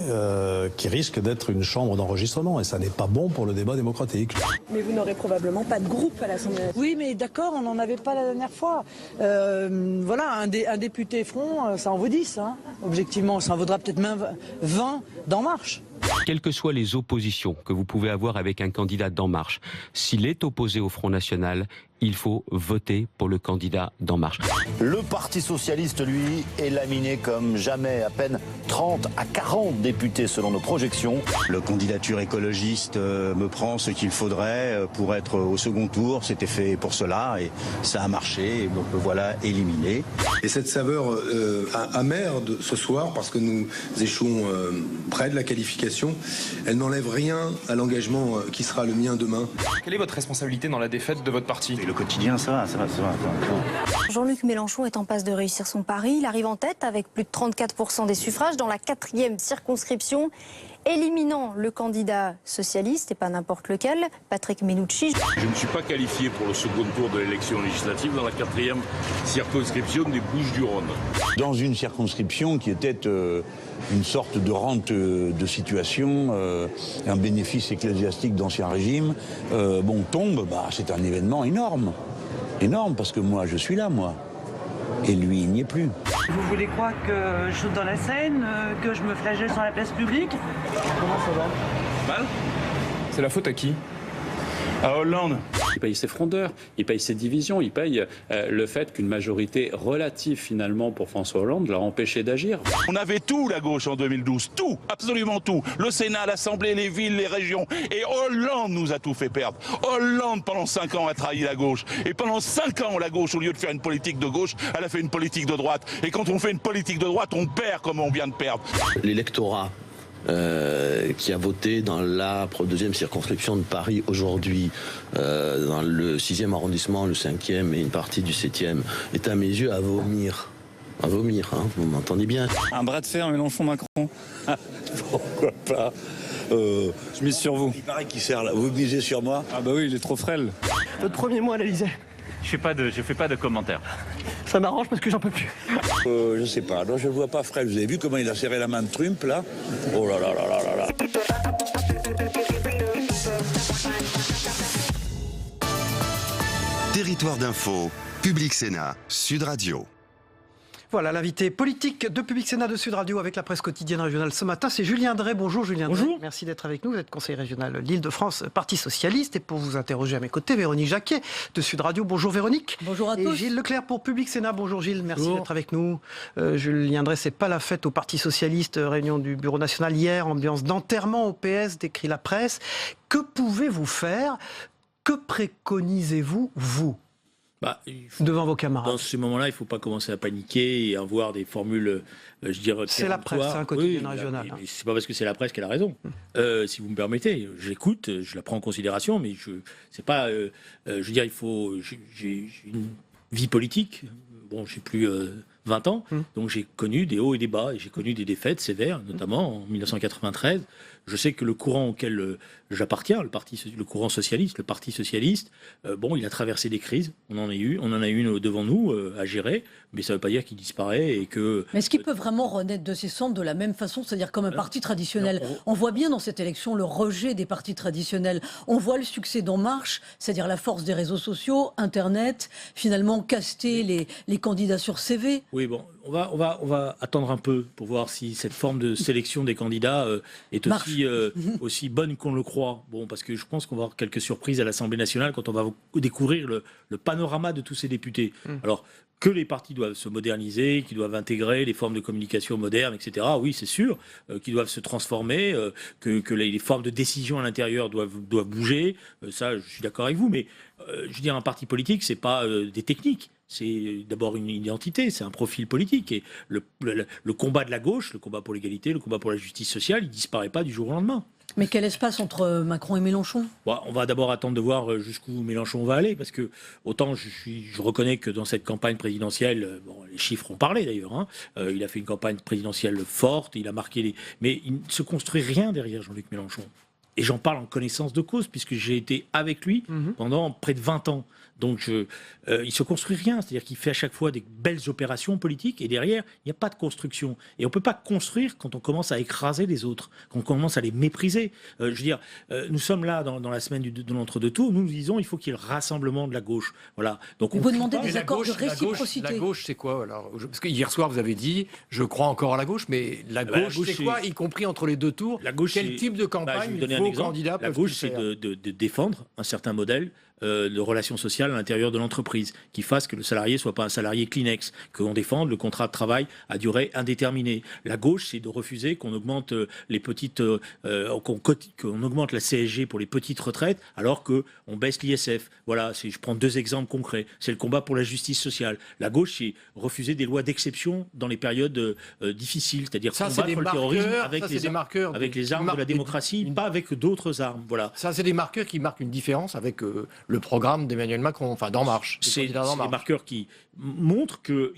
qui risquent d'être une chambre d'enregistrement et ça n'est pas bon pour le débat démocratique. Mais vous n'aurez probablement pas de groupe à l'Assemblée. Oui, mais d'accord, on n'en avait pas la dernière fois. Voilà, un député front, ça en vaut 10. Hein. Objectivement, ça en vaudra peut-être même 20 d'En Marche. Quelles que soient les oppositions que vous pouvez avoir avec un candidat d'En Marche, s'il est opposé au Front National, il faut voter pour le candidat d'En Marche. Le Parti Socialiste, lui, est laminé comme jamais. À peine 30 à 40 députés selon nos projections. La candidature écologiste me prend ce qu'il faudrait pour être au second tour. C'était fait pour cela et ça a marché. Et donc voilà, éliminé. Et cette saveur amère de ce soir, parce que nous échouons près de la qualification, elle n'enlève rien à l'engagement qui sera le mien demain. Quelle est votre responsabilité dans la défaite de votre parti ? Le quotidien, ça va. Jean-Luc Mélenchon est en passe de réussir son pari. Il arrive en tête avec plus de 34% des suffrages dans la 4e circonscription, éliminant le candidat socialiste, et pas n'importe lequel, Patrick Mennucci. Je ne suis pas qualifié pour le second tour de l'élection législative dans la 4e circonscription des Bouches-du-Rhône. Dans une circonscription qui était une sorte de rente de situation, un bénéfice ecclésiastique d'Ancien Régime, tombe, c'est un événement énorme. Énorme, parce que moi, je suis là, moi. Et lui, il n'y est plus. Vous voulez croire que je saute dans la Seine, que je me flagelle sur la place publique? Comment ça va? Mal? C'est la faute à qui? À Hollande. Il paye ses frondeurs, il paye ses divisions, il paye le fait qu'une majorité relative finalement pour François Hollande l'a empêché d'agir. On avait tout, la gauche, en 2012. Tout, absolument tout. Le Sénat, l'Assemblée, les villes, les régions. Et Hollande nous a tout fait perdre. Hollande, pendant 5 ans, a trahi la gauche. Et pendant 5 ans, la gauche, au lieu de faire une politique de gauche, elle a fait une politique de droite. Et quand on fait une politique de droite, on perd comme on vient de perdre. L'électorat qui a voté dans la 2e circonscription de Paris aujourd'hui, dans le 6e arrondissement, le 5e et une partie du 7e, est à mes yeux à vomir. À vomir, hein, vous m'entendez bien. Un bras de fer Mélenchon-Macron. Pourquoi pas Je mise sur vous. Il paraît qu'il sert là. Vous misez sur moi? Ah bah oui, il est trop frêle. Votre premier mot à l'Élysée? Je fais pas de commentaires. Ça m'arrange parce que j'en peux plus. Je sais pas, non, je le vois pas frêle. Vous avez vu comment il a serré la main de Trump là? Oh là là là là là là. Territoire d'info, Public Sénat, Sud Radio. Voilà, l'invité politique de Public Sénat de Sud Radio avec la presse quotidienne régionale ce matin, c'est Julien Drey. Bonjour Julien Drey. Bonjour. Merci d'être avec nous. Vous êtes conseiller régional l'Île-de-France, Parti Socialiste. Et pour vous interroger à mes côtés, Véronique Jacquet de Sud Radio. Bonjour Véronique. Bonjour à tous. Et Gilles Leclerc pour Public Sénat. Bonjour Gilles, merci d'être avec nous. Julien Drey, c'est pas la fête au Parti Socialiste, réunion du Bureau National hier, ambiance d'enterrement au PS, décrit la presse. Que pouvez-vous faire? Que préconisez-vous, vous? devant vos camarades. Dans ce moment-là, il ne faut pas commencer à paniquer et avoir des formules, je dirais, c'est la presse, c'est un quotidien régional. C'est pas parce que c'est la presse qu'elle a raison. Si vous me permettez, j'écoute, je la prends en considération, mais c'est pas, je veux dire, j'ai une vie politique. Bon, j'ai plus 20 ans, donc j'ai connu des hauts et des bas, et j'ai connu des défaites sévères, notamment en 1993. Je sais que le courant auquel j'appartiens, le courant socialiste, le Parti socialiste, il a traversé des crises. On en a eu une devant nous à gérer, mais ça ne veut pas dire qu'il disparaît et que. Mais est-ce qu'il peut vraiment renaître de ses cendres de la même façon, c'est-à-dire comme un parti traditionnel? On voit bien dans cette élection le rejet des partis traditionnels. On voit le succès d'En Marche, c'est-à-dire la force des réseaux sociaux, Internet, finalement caster les candidats sur CV. Oui, bon, on va attendre un peu pour voir si cette forme de sélection des candidats est aussi bonne qu'on le croit. Bon, parce que je pense qu'on va avoir quelques surprises à l'Assemblée nationale quand on va découvrir le panorama de tous ces députés. Alors, que les partis doivent se moderniser, qu'ils doivent intégrer les formes de communication modernes, etc. Oui, c'est sûr, qu'ils doivent se transformer, que les formes de décision à l'intérieur doivent bouger. Ça, je suis d'accord avec vous, mais je veux dire, un parti politique, c'est pas des techniques. C'est d'abord une identité, c'est un profil politique. Et le combat de la gauche, le combat pour l'égalité, le combat pour la justice sociale, il ne disparaît pas du jour au lendemain. Mais quel espace entre Macron et Mélenchon? On va d'abord attendre de voir jusqu'où Mélenchon va aller, parce que autant je reconnais que dans cette campagne présidentielle, les chiffres ont parlé d'ailleurs, il a fait une campagne présidentielle forte, il a marqué mais il ne se construit rien derrière Jean-Luc Mélenchon. Et j'en parle en connaissance de cause, puisque j'ai été avec lui pendant près de 20 ans. Donc, il ne se construit rien. C'est-à-dire qu'il fait à chaque fois des belles opérations politiques et derrière, il n'y a pas de construction. Et on ne peut pas construire quand on commence à écraser les autres, quand on commence à les mépriser. Je veux dire, nous sommes là dans la semaine de l'entre-deux-tours. Nous disons qu'il faut qu'il y ait le rassemblement de la gauche. Voilà. Donc, vous demandez des accords de réciprocité. La gauche, c'est quoi alors? Parce que hier soir, vous avez dit, je crois encore à la gauche, mais la gauche, c'est quoi, y compris entre les deux tours? La gauche, quel type de campagne vos candidats peuvent faire? La gauche, c'est de défendre un certain modèle de relations sociales à l'intérieur de l'entreprise, qui fasse que le salarié ne soit pas un salarié Kleenex, qu'on défende le contrat de travail à durée indéterminée. La gauche, c'est de refuser qu'on augmente qu'on augmente la CSG pour les petites retraites, alors qu'on baisse l'ISF. Voilà, je prends deux exemples concrets. C'est le combat pour la justice sociale. La gauche, c'est refuser des lois d'exception dans les périodes difficiles, c'est-à-dire combattre le terrorisme avec les armes de la démocratie, pas avec d'autres armes. Voilà. Ça, c'est des marqueurs qui marquent une différence avec le programme d'Emmanuel Macron, enfin d'En Marche. C'est des marqueurs qui montrent que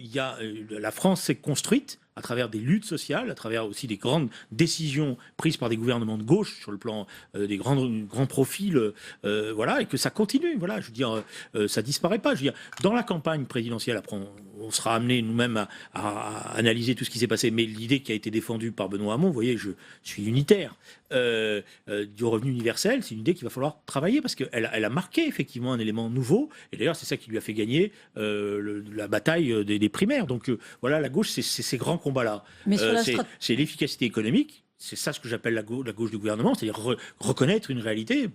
la France s'est construite à travers des luttes sociales, à travers aussi des grandes décisions prises par des gouvernements de gauche sur le plan des grands profils, et que ça continue. Voilà, je veux dire, ça disparaît pas. Je veux dire, dans la campagne présidentielle, après, on sera amené nous-mêmes à analyser tout ce qui s'est passé. Mais l'idée qui a été défendue par Benoît Hamon, vous voyez, je suis unitaire, du revenu universel, c'est une idée qu'il va falloir travailler parce qu'elle a marqué effectivement un élément nouveau. Et d'ailleurs, c'est ça qui lui a fait gagner la bataille des primaires. Donc voilà, la gauche, c'est ces grands combats-là. C'est l'efficacité économique. C'est ça ce que j'appelle la gauche du gouvernement, c'est-à-dire reconnaître une réalité,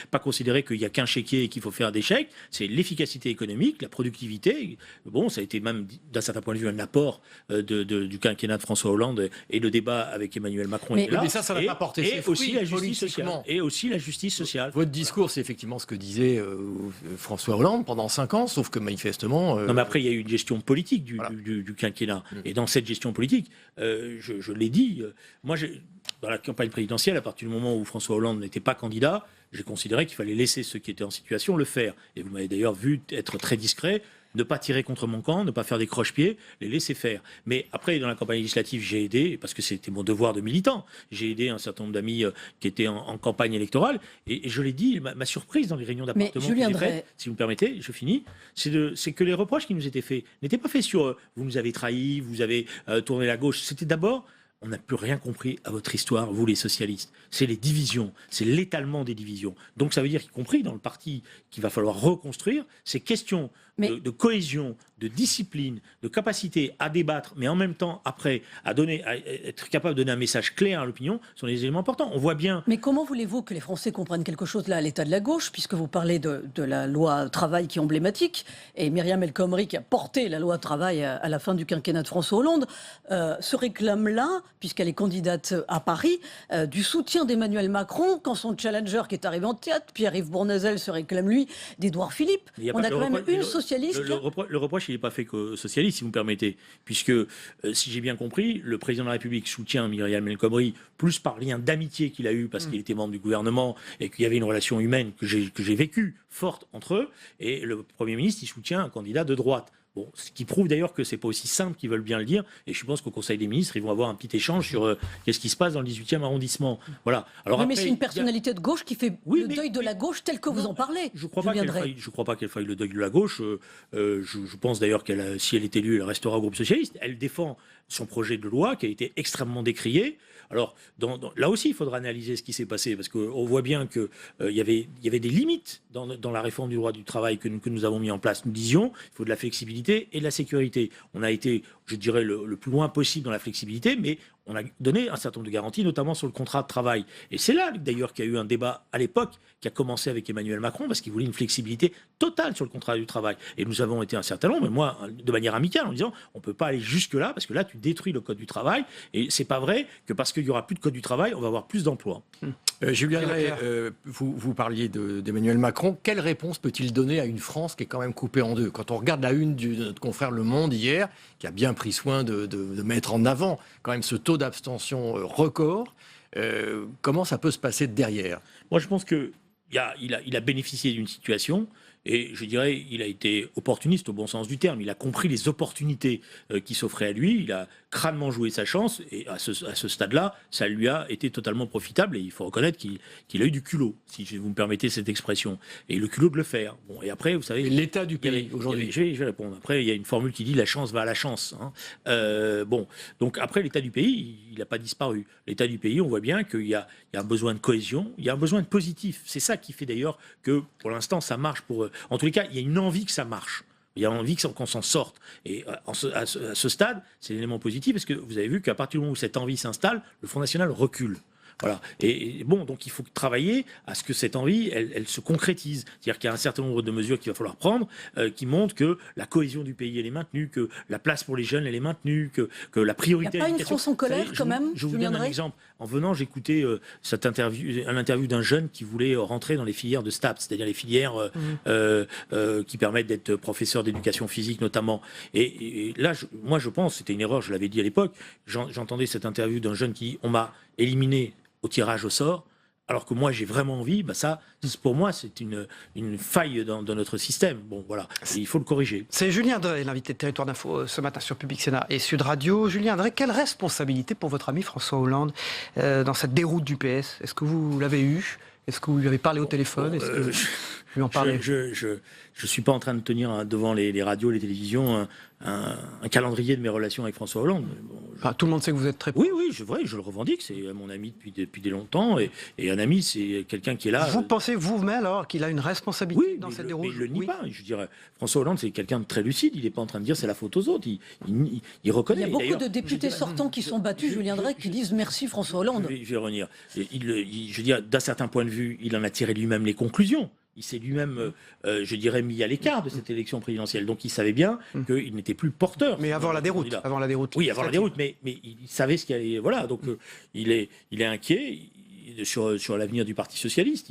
pas considérer qu'il n'y a qu'un chéquier et qu'il faut faire des chèques. C'est l'efficacité économique, la productivité. Bon, ça a été même, d'un certain point de vue, un apport du quinquennat de François Hollande et le débat avec Emmanuel Macron. Mais ça n'a pas porté ses fruits. Et aussi la justice sociale. Votre discours, c'est effectivement ce que disait François Hollande pendant 5 ans, sauf que manifestement... Non, mais après, il y a eu une gestion politique du quinquennat. Et dans cette gestion politique, je l'ai dit, moi, dans la campagne présidentielle, à partir du moment où François Hollande n'était pas candidat, j'ai considéré qu'il fallait laisser ceux qui étaient en situation le faire. Et vous m'avez d'ailleurs vu être très discret, ne pas tirer contre mon camp, ne pas faire des croche-pieds, les laisser faire. Mais après, dans la campagne législative, j'ai aidé, parce que c'était mon devoir de militant, j'ai aidé un certain nombre d'amis qui étaient en campagne électorale, et je l'ai dit, ma surprise dans les réunions d'appartement que j'ai faites, si vous me permettez, je finis, c'est que les reproches qui nous étaient faits n'étaient pas faits sur vous nous avez trahis, vous avez tourné la gauche, c'était d'abord... On n'a plus rien compris à votre histoire, vous les socialistes. C'est les divisions, c'est l'étalement des divisions. Donc ça veut dire, y compris dans le parti qu'il va falloir reconstruire, ces questions de cohésion, de discipline, de capacité à débattre, mais en même temps, après, à être capable de donner un message clair à l'opinion, sont des éléments importants. On voit bien... Mais comment voulez-vous que les Français comprennent quelque chose là à l'état de la gauche, puisque vous parlez de la loi travail qui est emblématique, et Myriam El Khomri, qui a porté la loi travail à la fin du quinquennat de François Hollande, se réclame là, puisqu'elle est candidate à Paris, du soutien d'Emmanuel Macron, quand son challenger qui est arrivé en tête, Pierre-Yves Bournazel, se réclame lui d'Édouard Philippe. On a quand même une socialiste... Le reproche, il n'est pas fait qu'aux socialistes, si vous me permettez, puisque, si j'ai bien compris, le président de la République soutient Myriam El Khomri plus par lien d'amitié qu'il a eu, parce qu'il était membre du gouvernement et qu'il y avait une relation humaine que j'ai vécue forte entre eux, et le Premier ministre, il soutient un candidat de droite. Bon, ce qui prouve d'ailleurs que c'est pas aussi simple qu'ils veulent bien le dire, et je pense qu'au Conseil des ministres, ils vont avoir un petit échange sur qu'est-ce qui se passe dans le 18e arrondissement. Voilà. Alors oui, après, mais c'est une personnalité de gauche qui fait le deuil de la gauche tel que vous en parlez. Je ne crois pas qu'elle faille le deuil de la gauche. Je pense d'ailleurs qu'elle, si elle est élue, elle restera au groupe socialiste. Elle défend son projet de loi qui a été extrêmement décrié. Alors, là aussi, il faudra analyser ce qui s'est passé, parce qu'on voit bien qu'il y avait des limites dans la réforme du droit du travail que nous avons mis en place. Nous disions, il faut de la flexibilité et de la sécurité. On a été, je dirais, le plus loin possible dans la flexibilité, mais on a donné un certain nombre de garanties, notamment sur le contrat de travail. Et c'est là, d'ailleurs, qu'il y a eu un débat à l'époque, qui a commencé avec Emmanuel Macron, parce qu'il voulait une flexibilité totale sur le contrat du travail. Et nous avons été un certain nombre, mais moi, de manière amicale, en disant, on ne peut pas aller jusque-là, parce que là, tu détruis le code du travail, et c'est pas vrai que parce qu'il n'y aura plus de code du travail, on va avoir plus d'emplois. Julien Drey, vous parliez d'Emmanuel Macron. Quelle réponse peut-il donner à une France qui est quand même coupée en deux? Quand on regarde la une de notre confrère Le Monde hier, qui a bien pris soin de mettre en avant quand même ce taux d'abstention record, comment ça peut se passer derrière? Moi, je pense qu'il a bénéficié d'une situation. Et je dirais, il a été opportuniste au bon sens du terme. Il a compris les opportunités qui s'offraient à lui. Il a crânement joué sa chance. Et à ce stade-là, ça lui a été totalement profitable. Et il faut reconnaître qu'il a eu du culot, si vous me permettez cette expression. Et le culot de le faire. Bon, et après, vous savez... L'état du pays aujourd'hui. Je vais répondre. Après, il y a une formule qui dit « la chance va à la chance ». Bon, donc après, l'état du pays, il n'a pas disparu. L'état du pays, on voit bien qu'il y a un besoin de cohésion, il y a un besoin de positif. C'est ça qui fait d'ailleurs que, pour l'instant, ça marche pour... En tous les cas, il y a une envie que ça marche. Il y a envie qu'on s'en sorte. Et à ce stade, c'est l'élément positif, parce que vous avez vu qu'à partir du moment où cette envie s'installe, le Front National recule. Voilà. Et bon, donc il faut travailler à ce que cette envie, elle se concrétise. C'est-à-dire qu'il y a un certain nombre de mesures qu'il va falloir prendre qui montrent que la cohésion du pays, elle est maintenue, que la place pour les jeunes, elle est maintenue, que la priorité... Il n'y a pas une France en colère, quand même? Je vous donne un exemple. En venant, j'écoutais un interview d'un jeune qui voulait rentrer dans les filières de STAPS, c'est-à-dire les filières qui permettent d'être professeur d'éducation physique, notamment. Et là, moi, je pense, c'était une erreur, je l'avais dit à l'époque, j'entendais cette interview d'un jeune qui... On m'a éliminé au tirage au sort, alors que moi j'ai vraiment envie, ça, pour moi, c'est une faille dans notre système. Bon, voilà, et il faut le corriger. C'est Julien Drey, l'invité de Territoire d'Info ce matin sur Public Sénat et Sud Radio. Julien Drey, quelle responsabilité pour votre ami François Hollande dans cette déroute du PS? Est-ce que vous l'avez eu? Est-ce que vous lui avez parlé au téléphone? Est-ce que vous lui en parlez? Je suis pas en train de tenir devant les radios, les télévisions, un calendrier de mes relations avec François Hollande. Bon, tout le monde sait que vous êtes très... Oui, je le revendique. C'est mon ami depuis longtemps. Et un ami, c'est quelqu'un qui est là... Vous pensez vous-même alors qu'il a une responsabilité dans cette déroute? Oui, mais il ne le nie pas. Je dirais, François Hollande, c'est quelqu'un de très lucide. Il n'est pas en train de dire c'est la faute aux autres. Il reconnaît. Il y a beaucoup de députés sortants qui sont battus, Julien Drey, qui disent merci François Hollande. Je vais revenir. Je veux dire, d'un certain point de vue, il en a tiré lui-même les conclusions. Il s'est lui-même, je dirais, mis à l'écart de cette élection présidentielle. Donc il savait bien qu'il n'était plus porteur. Mais avant la déroute. Oui, avant la déroute. Mais il savait ce qu'il allait... Voilà, donc il est inquiet sur l'avenir du Parti socialiste.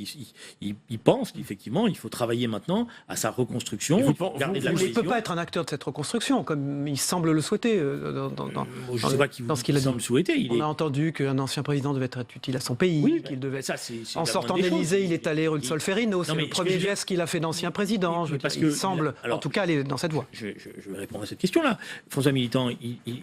Il pense qu'effectivement, il faut travailler maintenant à sa reconstruction. Il ne peut pas être un acteur de cette reconstruction, comme il semble le souhaiter. Je ne sais pas qui semble souhaiter. On a entendu qu'un ancien président devait être utile à son pays, qu'il devait... En sortant de l'Élysée, il est allé rue de Solferino. C'est le premier geste qu'il a fait d'ancien président. Il semble, en tout cas, aller dans cette voie. Je vais répondre à cette question-là. François Militant,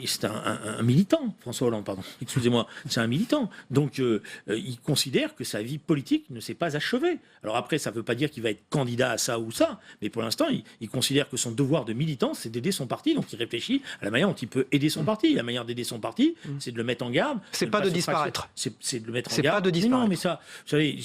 c'est un militant. François Hollande, pardon. Excusez-moi. C'est un militant. Donc, il considère que sa vie politique ne s'est pas achevée. Alors après, ça ne veut pas dire qu'il va être candidat à ça ou ça, mais pour l'instant, il considère que son devoir de militant, c'est d'aider son parti. Donc il réfléchit à la manière dont il peut aider son parti. La manière d'aider son parti, c'est de le mettre en garde. C'est pas de disparaître. C'est de le mettre en garde. Pas de disparaître. Non, mais ça, vous savez,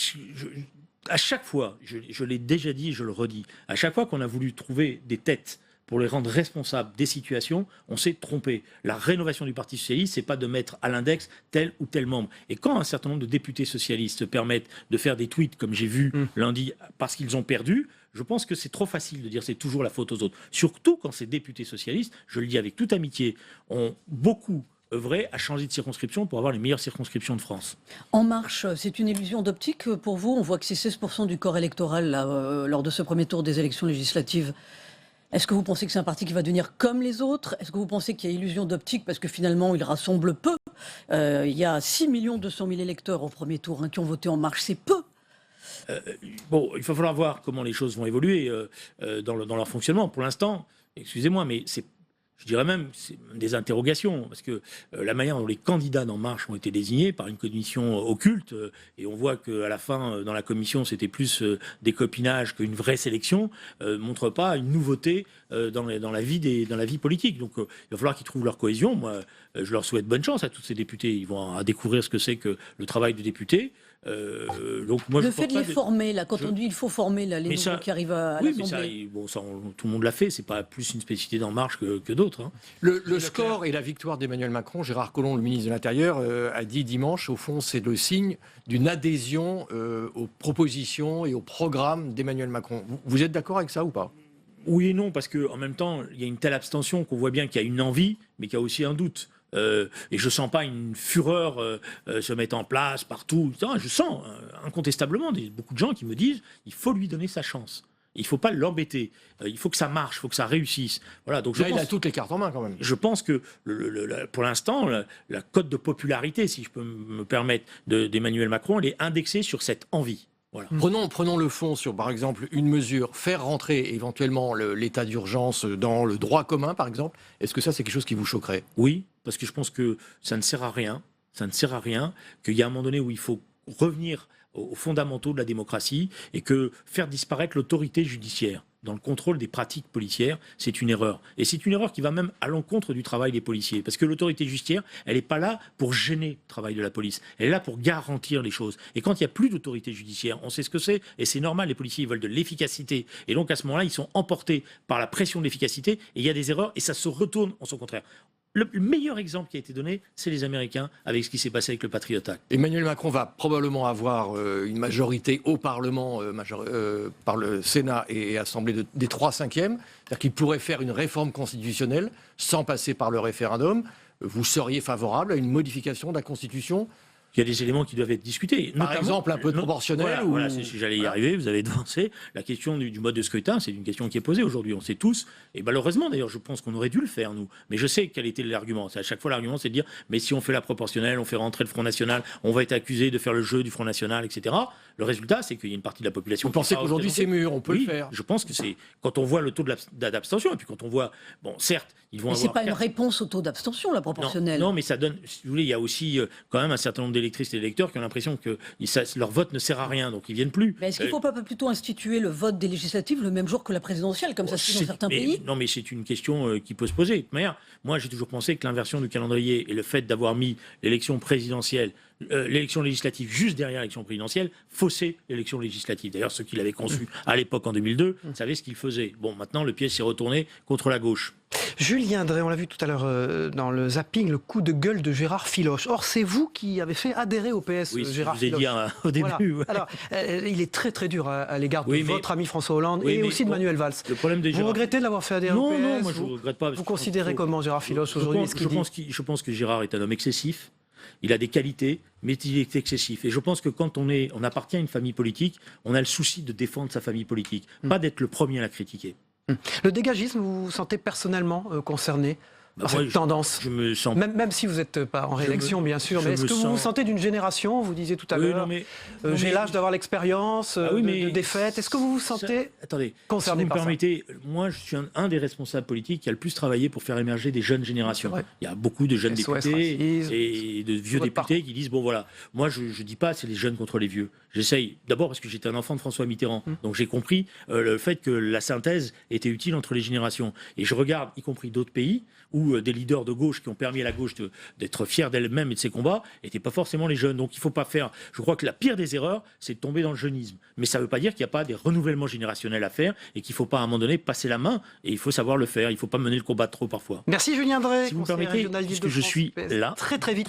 à chaque fois, je l'ai déjà dit et je le redis, à chaque fois qu'on a voulu trouver des têtes pour les rendre responsables des situations, on s'est trompé. La rénovation du Parti socialiste, c'est pas de mettre à l'index tel ou tel membre. Et quand un certain nombre de députés socialistes se permettent de faire des tweets, comme j'ai vu lundi, parce qu'ils ont perdu, je pense que c'est trop facile de dire c'est toujours la faute aux autres. Surtout quand ces députés socialistes, je le dis avec toute amitié, ont beaucoup œuvré à changer de circonscription pour avoir les meilleures circonscriptions de France. En Marche, c'est une illusion d'optique pour vous? On voit que c'est 16% du corps électoral là, lors de ce premier tour des élections législatives. Est-ce que vous pensez que c'est un parti qui va devenir comme les autres? Est-ce que vous pensez qu'il y a illusion d'optique parce que finalement il rassemble peu? Il y a 6 200 000 électeurs au premier tour qui ont voté En Marche, c'est peu. Bon, il va falloir voir comment les choses vont évoluer dans leur fonctionnement. Pour l'instant, excusez-moi, mais je dirais même c'est des interrogations, parce que la manière dont les candidats d'En Marche ont été désignés par une commission occulte, et on voit qu'à la fin, dans la commission, c'était plus des copinages qu'une vraie sélection, montre pas une nouveauté dans la vie politique. Donc il va falloir qu'ils trouvent leur cohésion. Moi, je leur souhaite bonne chance à tous ces députés. Ils vont à découvrir ce que c'est que le travail de député. Donc moi, le fait de les former, là, quand on dit il faut former là, les nouveaux qui arrivent à l'Assemblée. Mais ça, tout le monde l'a fait, c'est pas plus une spécificité d'En Marche que d'autres. Hein. Le score et la victoire d'Emmanuel Macron, Gérard Collomb, le ministre de l'Intérieur, a dit dimanche, au fond, c'est le signe d'une adhésion aux propositions et au programme d'Emmanuel Macron. Vous êtes d'accord avec ça ou pas? Oui et non, parce qu'en même temps, il y a une telle abstention qu'on voit bien qu'il y a une envie, mais qu'il y a aussi un doute. Et je sens pas une fureur se mettre en place partout. Je sens incontestablement beaucoup de gens qui me disent il faut lui donner sa chance. Il ne faut pas l'embêter. Il faut que ça marche, il faut que ça réussisse. Voilà, donc il a toutes les cartes en main quand même. Je pense que pour l'instant, la cote de popularité, si je peux me permettre, d'Emmanuel Macron, elle est indexée sur cette envie. Voilà. Prenons le fond sur, par exemple, une mesure, faire rentrer éventuellement l'état d'urgence dans le droit commun, par exemple. Est-ce que ça, c'est quelque chose qui vous choquerait? Oui, parce que je pense que ça ne sert à rien. Ça ne sert à rien, qu'il y a un moment donné où il faut revenir aux fondamentaux de la démocratie et que faire disparaître l'autorité judiciaire dans le contrôle des pratiques policières, c'est une erreur. Et c'est une erreur qui va même à l'encontre du travail des policiers. Parce que l'autorité judiciaire, elle n'est pas là pour gêner le travail de la police. Elle est là pour garantir les choses. Et quand il n'y a plus d'autorité judiciaire, on sait ce que c'est. Et c'est normal, les policiers ils veulent de l'efficacité. Et donc à ce moment-là, ils sont emportés par la pression de l'efficacité. Et il y a des erreurs et ça se retourne en son contraire. Le meilleur exemple qui a été donné, c'est les Américains avec ce qui s'est passé avec le Patriot Act. Emmanuel Macron va probablement avoir une majorité au Parlement par le Sénat et Assemblée des 3/5. C'est-à-dire qu'il pourrait faire une réforme constitutionnelle sans passer par le référendum. Vous seriez favorable à une modification de la Constitution? Il y a des éléments qui doivent être discutés. Par exemple, un peu de proportionnel. Voilà, si j'allais y arriver, vous avez devancé. La question du mode de scrutin, c'est une question qui est posée aujourd'hui. On sait tous, et malheureusement d'ailleurs, je pense qu'on aurait dû le faire, nous. Mais je sais quel était l'argument. À chaque fois, l'argument, c'est de dire, mais si on fait la proportionnelle, on fait rentrer le Front National, on va être accusé de faire le jeu du Front National, etc. Le résultat, c'est qu'il y a une partie de la population... Vous pensez qu'aujourd'hui, c'est mûr, on peut le faire? Je pense que c'est... Quand on voit le taux d'abstention, et puis quand on voit... Bon, certes, ils vont avoir... Mais c'est pas une réponse au taux d'abstention, la proportionnelle. Non, mais ça donne... Si vous voulez, il y a aussi quand même un certain nombre d'électrices et d'électeurs qui ont l'impression que leur vote ne sert à rien, donc ils viennent plus. Mais est-ce qu'il ne faut pas plutôt instituer le vote des législatives le même jour que la présidentielle, comme ça se fait dans certains pays? Non, mais c'est une question qui peut se poser. De toute manière, moi, j'ai toujours pensé que l'inversion du calendrier et le fait d'avoir mis l'élection présidentielle, l'élection législative juste derrière l'élection présidentielle, faussait l'élection législative. D'ailleurs, ceux qui l'avaient conçu à l'époque, en 2002, savaient ce qu'ils faisaient. Bon, maintenant, le piège s'est retourné contre la gauche. Julien Drey, on l'a vu tout à l'heure dans le zapping, le coup de gueule de Gérard Filoche. Or, c'est vous qui avez fait adhérer au PS, oui, Gérard Filoche. Oui, je vous ai dit au début. Voilà. Ouais. Alors, il est très très dur à l'égard de votre ami François Hollande et aussi de Manuel Valls. Le problème de Gérard... Vous regrettez de l'avoir fait adhérer au PS? Non, moi je ne regrette pas. Vous considérez comment Gérard Filoche aujourd'hui? Je pense que Gérard est un homme excessif. Il a des qualités, mais il est excessif. Et je pense que quand on appartient à une famille politique, on a le souci de défendre sa famille politique, pas d'être le premier à la critiquer. Le dégagisme, vous vous sentez personnellement concerné par cette tendance? Je me sens... même si vous n'êtes pas en réélection, bien sûr, mais est-ce que vous vous sentez d'une génération? Vous disiez tout à l'heure, j'ai l'âge d'avoir l'expérience de défaite. Est-ce que vous vous sentez concerné par ça? Si vous me permettez, moi je suis un des responsables politiques qui a le plus travaillé pour faire émerger des jeunes générations. Il y a beaucoup de jeunes députés et de vieux députés qui disent, bon voilà, moi je ne dis pas c'est les jeunes contre les vieux. J'essaye, d'abord parce que j'étais un enfant de François Mitterrand, donc j'ai compris le fait que la synthèse était utile entre les générations. Et je regarde, y compris d'autres pays, où ou des leaders de gauche qui ont permis à la gauche d'être fière d'elle-même et de ses combats n'étaient pas forcément les jeunes. Donc il ne faut pas faire... Je crois que la pire des erreurs, c'est de tomber dans le jeunisme. Mais ça ne veut pas dire qu'il n'y a pas des renouvellements générationnels à faire et qu'il ne faut pas à un moment donné passer la main, et il faut savoir le faire. Il ne faut pas mener le combat trop parfois. Merci Julien Drey. Si vous me permettez, puisque je suis là, très vite,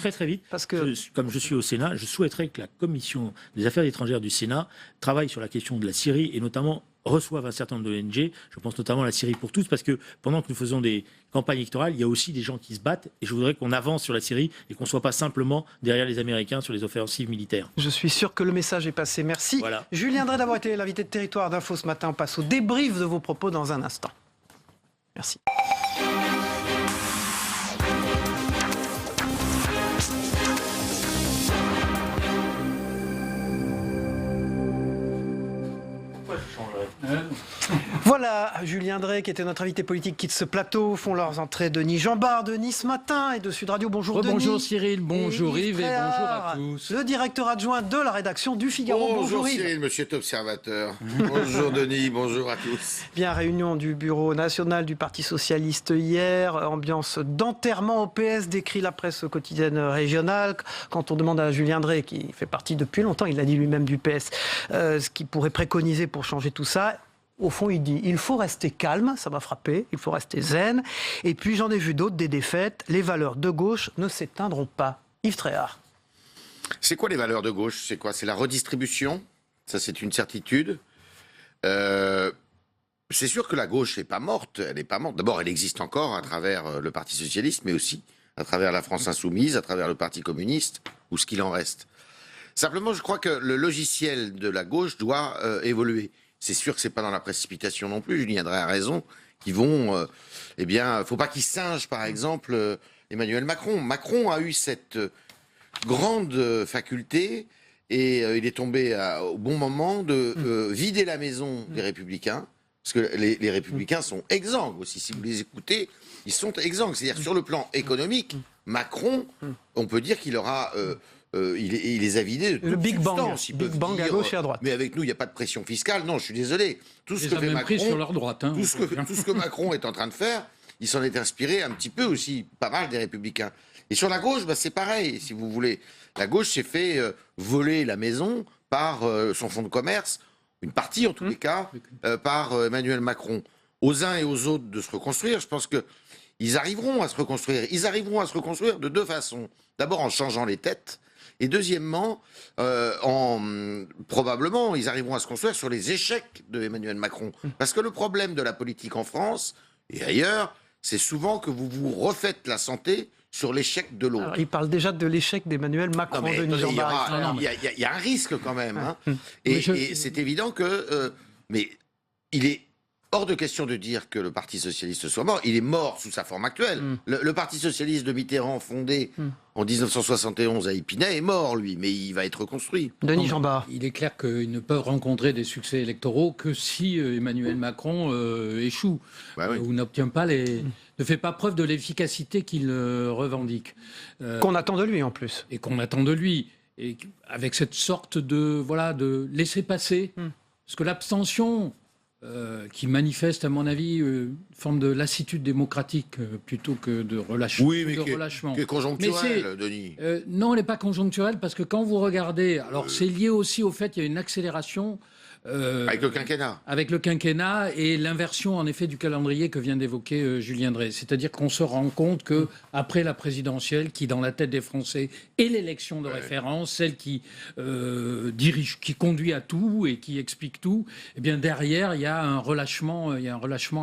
parce que comme je suis au Sénat, je souhaiterais que la commission des affaires étrangères du Sénat travaille sur la question de la Syrie et notamment reçoivent un certain nombre d'ONG, je pense notamment à la Syrie pour tous, parce que pendant que nous faisons des campagnes électorales, il y a aussi des gens qui se battent, et je voudrais qu'on avance sur la Syrie et qu'on ne soit pas simplement derrière les Américains sur les offensives militaires. Je suis sûr que le message est passé. Merci. Voilà. Julien Drey d'avoir été l'invité de Territoire d'Info ce matin. On passe au débrief de vos propos dans un instant. Merci. Voilà, Julien Drey, qui était notre invité politique, quitte ce plateau, font leurs entrées Denis Jambard de Nice Matin et de Sud Radio. Bonjour Denis. Bonjour Cyril, bonjour Yves et bonjour à tous. Le directeur adjoint de la rédaction du Figaro. Bonjour Cyril, monsieur est observateur. Bonjour Denis, bonjour à tous. Bien, réunion du bureau national du Parti Socialiste hier, ambiance d'enterrement au PS, décrit la presse quotidienne régionale. Quand on demande à Julien Drey, qui fait partie depuis longtemps, il l'a dit lui-même du PS, ce qu'il pourrait préconiser pour changer tout ça, au fond, il dit il faut rester calme, ça m'a frappé, il faut rester zen. Et puis j'en ai vu d'autres, des défaites. Les valeurs de gauche ne s'éteindront pas. Yves Tréhard. C'est quoi les valeurs de gauche? C'est quoi? C'est la redistribution. Ça, c'est une certitude. C'est sûr que la gauche n'est pas morte. Elle n'est pas morte. D'abord, elle existe encore à travers le Parti Socialiste, mais aussi à travers la France Insoumise, à travers le Parti Communiste, ou ce qu'il en reste. Simplement, je crois que le logiciel de la gauche doit évoluer. C'est sûr que c'est pas dans la précipitation non plus. Julien Drey a raison. Qu'ils vont, faut pas qu'ils singent, par exemple, Emmanuel Macron. Macron a eu cette grande faculté et il est tombé au bon moment de vider la maison des Républicains, parce que les Républicains sont exsangues aussi. Si vous les écoutez, ils sont exsangues. C'est-à-dire sur le plan économique, Macron, on peut dire qu'il aura il les a vidés de toute le Big Bang, Big Bang à gauche et à droite. Mais avec nous, il n'y a pas de pression fiscale. Non, je suis désolé. Tout ce que fait Macron, sur leur droite, tout ce que Macron est en train de faire, il s'en est inspiré un petit peu aussi, pas mal des Républicains. Et sur la gauche, c'est pareil, si vous voulez. La gauche s'est fait voler la maison par son fonds de commerce, une partie en tous les cas, par Emmanuel Macron. Aux uns et aux autres de se reconstruire, je pense qu'ils arriveront à se reconstruire. Ils arriveront à se reconstruire de deux façons. D'abord en changeant les têtes. Et deuxièmement, probablement, ils arriveront à se construire sur les échecs de Emmanuel Macron. Parce que le problème de la politique en France et ailleurs, c'est souvent que vous vous refaites la santé sur l'échec de l'autre. Il parle déjà de l'échec d'Emmanuel Macron. Il y a un risque quand même. Hein. Et c'est évident que... mais il est hors de question de dire que le Parti Socialiste soit mort. Il est mort sous sa forme actuelle. Le Parti Socialiste de Mitterrand, fondé en 1971 à Épinay, est mort, lui, mais il va être reconstruit. Denis Jambard. Il est clair qu'ils ne peuvent rencontrer des succès électoraux que si Emmanuel Macron échoue ou n'obtient pas ne fait pas preuve de l'efficacité qu'il revendique. Qu'on attend de lui, en plus. Et qu'on attend de lui. Et avec cette sorte de laisser-passer. Parce que l'abstention... qui manifeste, à mon avis, une forme de lassitude démocratique plutôt que de relâchement. Oui, mais qui est conjoncturelle, Denis. Non, elle n'est pas conjoncturelle, parce que quand vous regardez... Alors, c'est lié aussi au fait qu'il y a une accélération... avec le quinquennat. Avec le quinquennat et l'inversion, en effet, du calendrier que vient d'évoquer Julien Drey. C'est-à-dire qu'on se rend compte que après la présidentielle, qui, dans la tête des Français, est l'élection de référence, celle qui dirige, qui conduit à tout et qui explique tout, eh bien, derrière, il y a un relâchement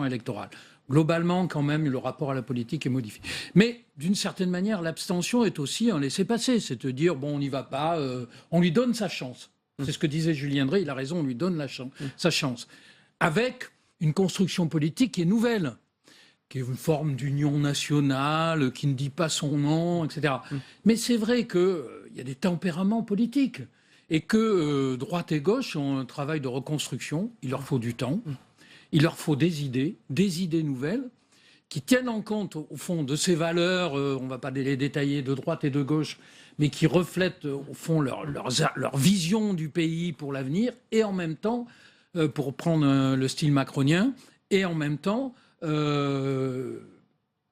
électoral. Globalement, quand même, le rapport à la politique est modifié. Mais, d'une certaine manière, l'abstention est aussi un laisser-passer. C'est-à-dire, on n'y va pas, on lui donne sa chance. C'est ce que disait Julien Drey, il a raison, on lui donne sa chance. Avec une construction politique qui est nouvelle, qui est une forme d'union nationale, qui ne dit pas son nom, etc. Mais c'est vrai qu'il y a des tempéraments politiques et que droite et gauche ont un travail de reconstruction, il leur faut du temps, il leur faut des idées nouvelles, qui tiennent en compte, au fond, de ces valeurs, on ne va pas les détailler, de droite et de gauche, mais qui reflètent, au fond, leur vision du pays pour l'avenir, et en même temps, pour prendre le style macronien, et en même temps,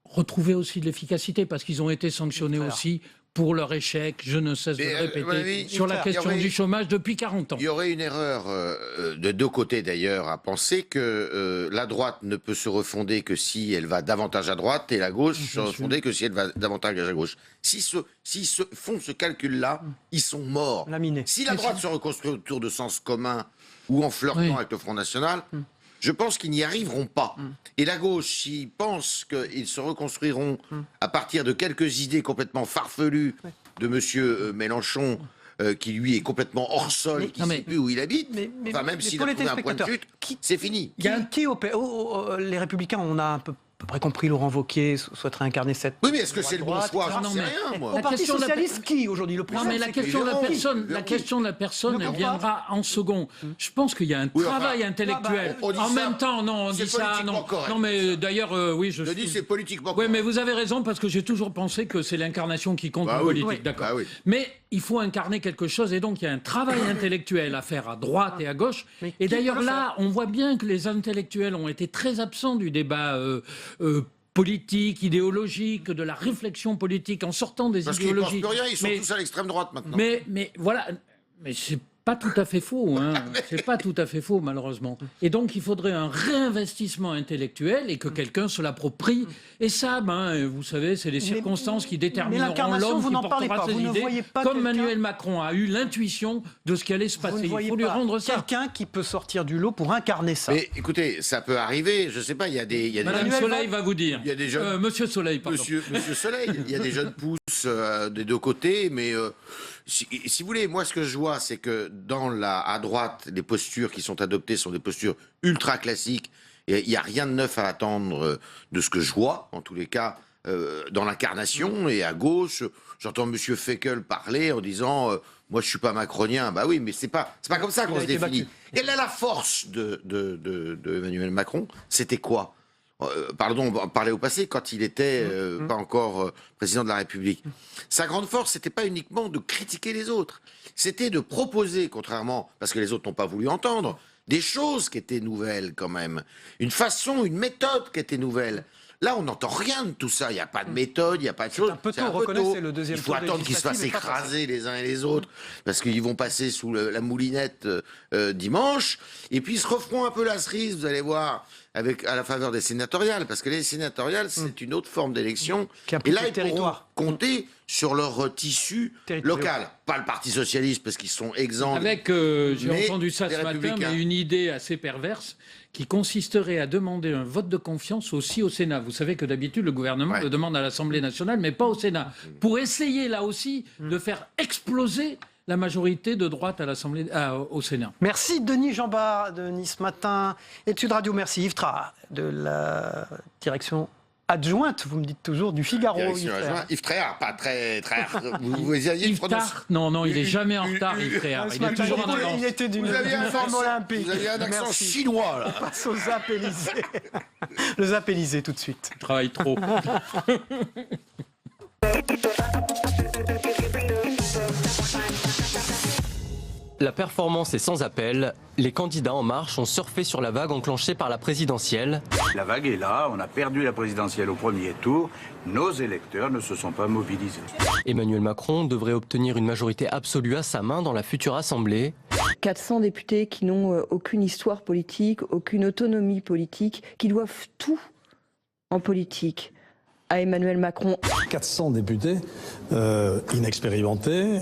retrouver aussi de l'efficacité, parce qu'ils ont été sanctionnés aussi pour leur échec, je ne cesse de le répéter, sur la question du chômage depuis 40 ans. Il y aurait une erreur de deux côtés d'ailleurs à penser que la droite ne peut se refonder que si elle va davantage à droite et la gauche se refonder que si elle va davantage à gauche. S'ils font ce calcul-là, ils sont morts. Si la droite se reconstruit autour de sens commun ou en flirtant avec le Front National, je pense qu'ils n'y arriveront pas. Et la gauche, s'ils pensent qu'ils se reconstruiront à partir de quelques idées complètement farfelues de M. Mélenchon, qui lui est complètement hors sol, qui ne sait plus où il habite, même s'il a trouvé un point de chute, c'est fini. Les Républicains, on a un peu à peu près compris, Laurent Wauquiez souhaiterait incarner cette... Oui, mais est-ce que c'est le bon choix? J'en sais rien, moi. Au Parti socialiste, qui aujourd'hui le président? Non, mais la question de la personne, elle viendra en second. Je pense qu'il y a un travail intellectuel. En même temps, non, on dit ça, non. Non, mais d'ailleurs, oui, je dis c'est politiquement correct. Oui, mais vous avez raison, parce que j'ai toujours pensé que c'est l'incarnation qui compte en politique, d'accord. Mais il faut incarner quelque chose, et donc il y a un travail intellectuel à faire à droite et à gauche. Et d'ailleurs, là, on voit bien que les intellectuels ont été très absents du débat politique, idéologique, de la réflexion politique, en sortant des idéologies. Parce qu'ils ne pensent plus rien, ils sont tous à l'extrême droite maintenant. Mais voilà, mais c'est pas tout à fait faux, hein. C'est pas tout à fait faux, malheureusement. Et donc, il faudrait un réinvestissement intellectuel et que quelqu'un se l'approprie. Et ça, vous savez, c'est les circonstances qui détermineront l'homme qui portera ses idées, comme Emmanuel Macron a eu l'intuition de ce qui allait se passer. Il faut lui rendre ça. Quelqu'un qui peut sortir du lot pour incarner ça. Mais écoutez, ça peut arriver, je sais pas, il y a des Madame Soleil va vous dire. Il y a des jeunes... Monsieur Soleil, pardon. Monsieur Soleil, il y a des jeunes pousses des deux côtés, mais... Si vous voulez, moi ce que je vois, c'est que à droite, les postures qui sont adoptées sont des postures ultra classiques. Et il n'y a rien de neuf à attendre de ce que je vois, en tous les cas, dans l'incarnation. Et à gauche, j'entends M. Feckel parler en disant moi je suis pas macronien. Bah oui, mais c'est pas comme ça qu'on se définit. Et là, la force de Emmanuel Macron, c'était quoi? Pardon, parler au passé, quand il était pas encore président de la République. Sa grande force, c'était pas uniquement de critiquer les autres, c'était de proposer, contrairement, parce que les autres n'ont pas voulu entendre, des choses qui étaient nouvelles quand même, une façon, une méthode qui était nouvelle. Là, on n'entend rien de tout ça. Il n'y a pas de méthode, il n'y a pas de chose. C'est un peu tôt, le deuxième tour. Il faut attendre qu'ils se fassent écraser les uns et les autres, parce qu'ils vont passer sous la moulinette dimanche. Et puis, ils se referont un peu la cerise, vous allez voir, à la faveur des sénatoriales, parce que les sénatoriales, c'est une autre forme d'élection. Et là, ils pourront compter sur leur tissu local. Pas le Parti Socialiste, parce qu'ils sont exempts. Avec, j'ai entendu ça ce matin, mais une idée assez perverse, qui consisterait à demander un vote de confiance aussi au Sénat. Vous savez que d'habitude, le gouvernement le demande à l'Assemblée nationale, mais pas au Sénat. Pour essayer, là aussi, de faire exploser la majorité de droite au Sénat. Merci Denis Jambard de Nice Matin et de Sud Radio. Merci Yves Tra de la direction adjointe, vous me dites toujours, du Figaro. Yves Tréhard, pas très... vous Yves Tréhard, non, il n'est jamais en retard, Yves Tréhard. Il est toujours en avance. Il était d'une forme olympique. Vous aviez un accent chinois, là. On passe au Zap Élysée. Le Zap Élysée, tout de suite. Je travaille trop. La performance est sans appel. Les candidats En Marche ont surfé sur la vague enclenchée par la présidentielle. La vague est là, on a perdu la présidentielle au premier tour. Nos électeurs ne se sont pas mobilisés. Emmanuel Macron devrait obtenir une majorité absolue à sa main dans la future Assemblée. 400 députés qui n'ont aucune histoire politique, aucune autonomie politique, qui doivent tout en politique à Emmanuel Macron. 400 députés inexpérimentés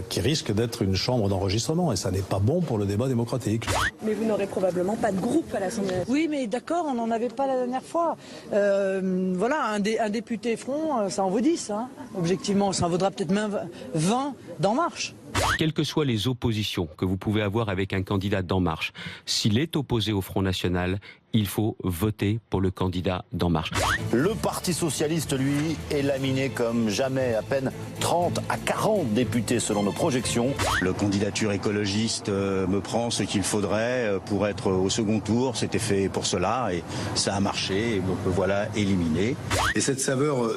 qui risquent d'être une chambre d'enregistrement et ça n'est pas bon pour le débat démocratique. Mais vous n'aurez probablement pas de groupe à l'Assemblée nationale. Oui, mais d'accord, on n'en avait pas la dernière fois. Voilà, un député Front, ça en vaut 10, hein. Objectivement, ça en vaudra peut-être même 20 d'En Marche. Quelles que soient les oppositions que vous pouvez avoir avec un candidat d'En Marche, s'il est opposé au Front National, il faut voter pour le candidat d'En Marche. Le Parti Socialiste, lui, est laminé comme jamais, à peine 30 à 40 députés selon nos projections. La candidature écologiste me prend ce qu'il faudrait pour être au second tour. C'était fait pour cela et ça a marché et donc voilà, éliminé. Et cette saveur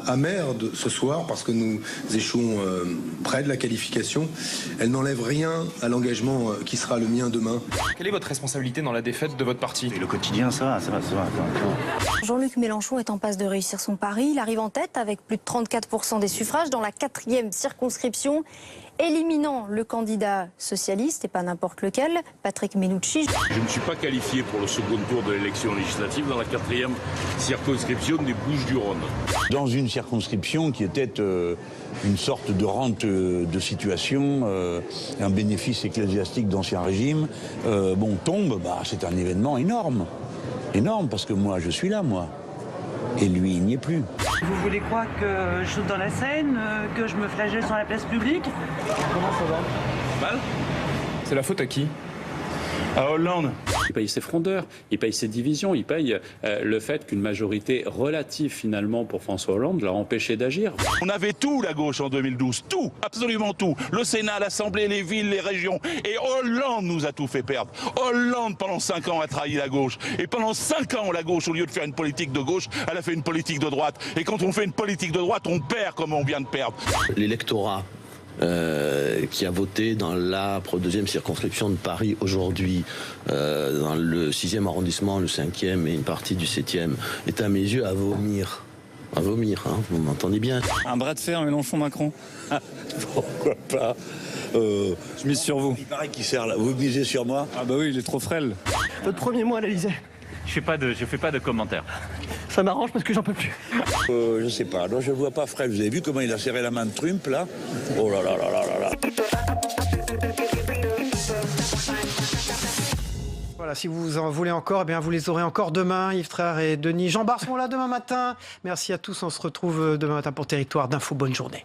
amère de ce soir, parce que nous échouons près de la qualification, elle n'enlève rien à l'engagement qui sera le mien demain. Quelle est votre responsabilité dans la défaite de votre parti ? le quotidien, ça va. Jean-Luc Mélenchon est en passe de réussir son pari. Il arrive en tête avec plus de 34% des suffrages dans la 4e circonscription, éliminant le candidat socialiste, et pas n'importe lequel, Patrick Mennucci. Je ne suis pas qualifié pour le second tour de l'élection législative dans la 4e circonscription des Bouches-du-Rhône. Dans une circonscription qui était une sorte de rente de situation, un bénéfice ecclésiastique d'Ancien Régime, tombe, c'est un événement énorme. Énorme, parce que moi, je suis là, moi. Et lui, il n'y est plus. Vous voulez quoi, que je saute dans la Seine, que je me flagelle sur la place publique? Comment ça va? Mal? C'est la faute à qui? À Hollande. Il paye ses frondeurs, il paye ses divisions, il paye le fait qu'une majorité relative finalement pour François Hollande l'a empêché d'agir. On avait tout, la gauche, en 2012. Tout, absolument tout. Le Sénat, l'Assemblée, les villes, les régions. Et Hollande nous a tout fait perdre. Hollande, pendant 5 ans, a trahi la gauche. Et pendant 5 ans, la gauche, au lieu de faire une politique de gauche, elle a fait une politique de droite. Et quand on fait une politique de droite, on perd comme on vient de perdre. L'électorat qui a voté dans la 2e circonscription de Paris aujourd'hui, dans le 6e arrondissement, le 5e et une partie du 7e, est à mes yeux à vomir. À vomir, hein, vous m'entendez bien. Un bras de fer Mélenchon-Macron. Pourquoi pas Je mise sur vous. Il paraît qu'il sert là. Vous misez sur moi? Ah bah oui, il est trop frêle. Votre premier mois à l'Élysée. Je fais pas de commentaires. Ça m'arrange parce que j'en peux plus. Je sais pas. Non, je le vois pas frêle. Vous avez vu comment il a serré la main de Trump, là? Oh là là là là là là. Voilà, si vous en voulez encore, vous les aurez encore demain. Yves Tréhard et Denis Jean-Bart seront là demain matin. Merci à tous. On se retrouve demain matin pour Territoire d'Info. Bonne journée.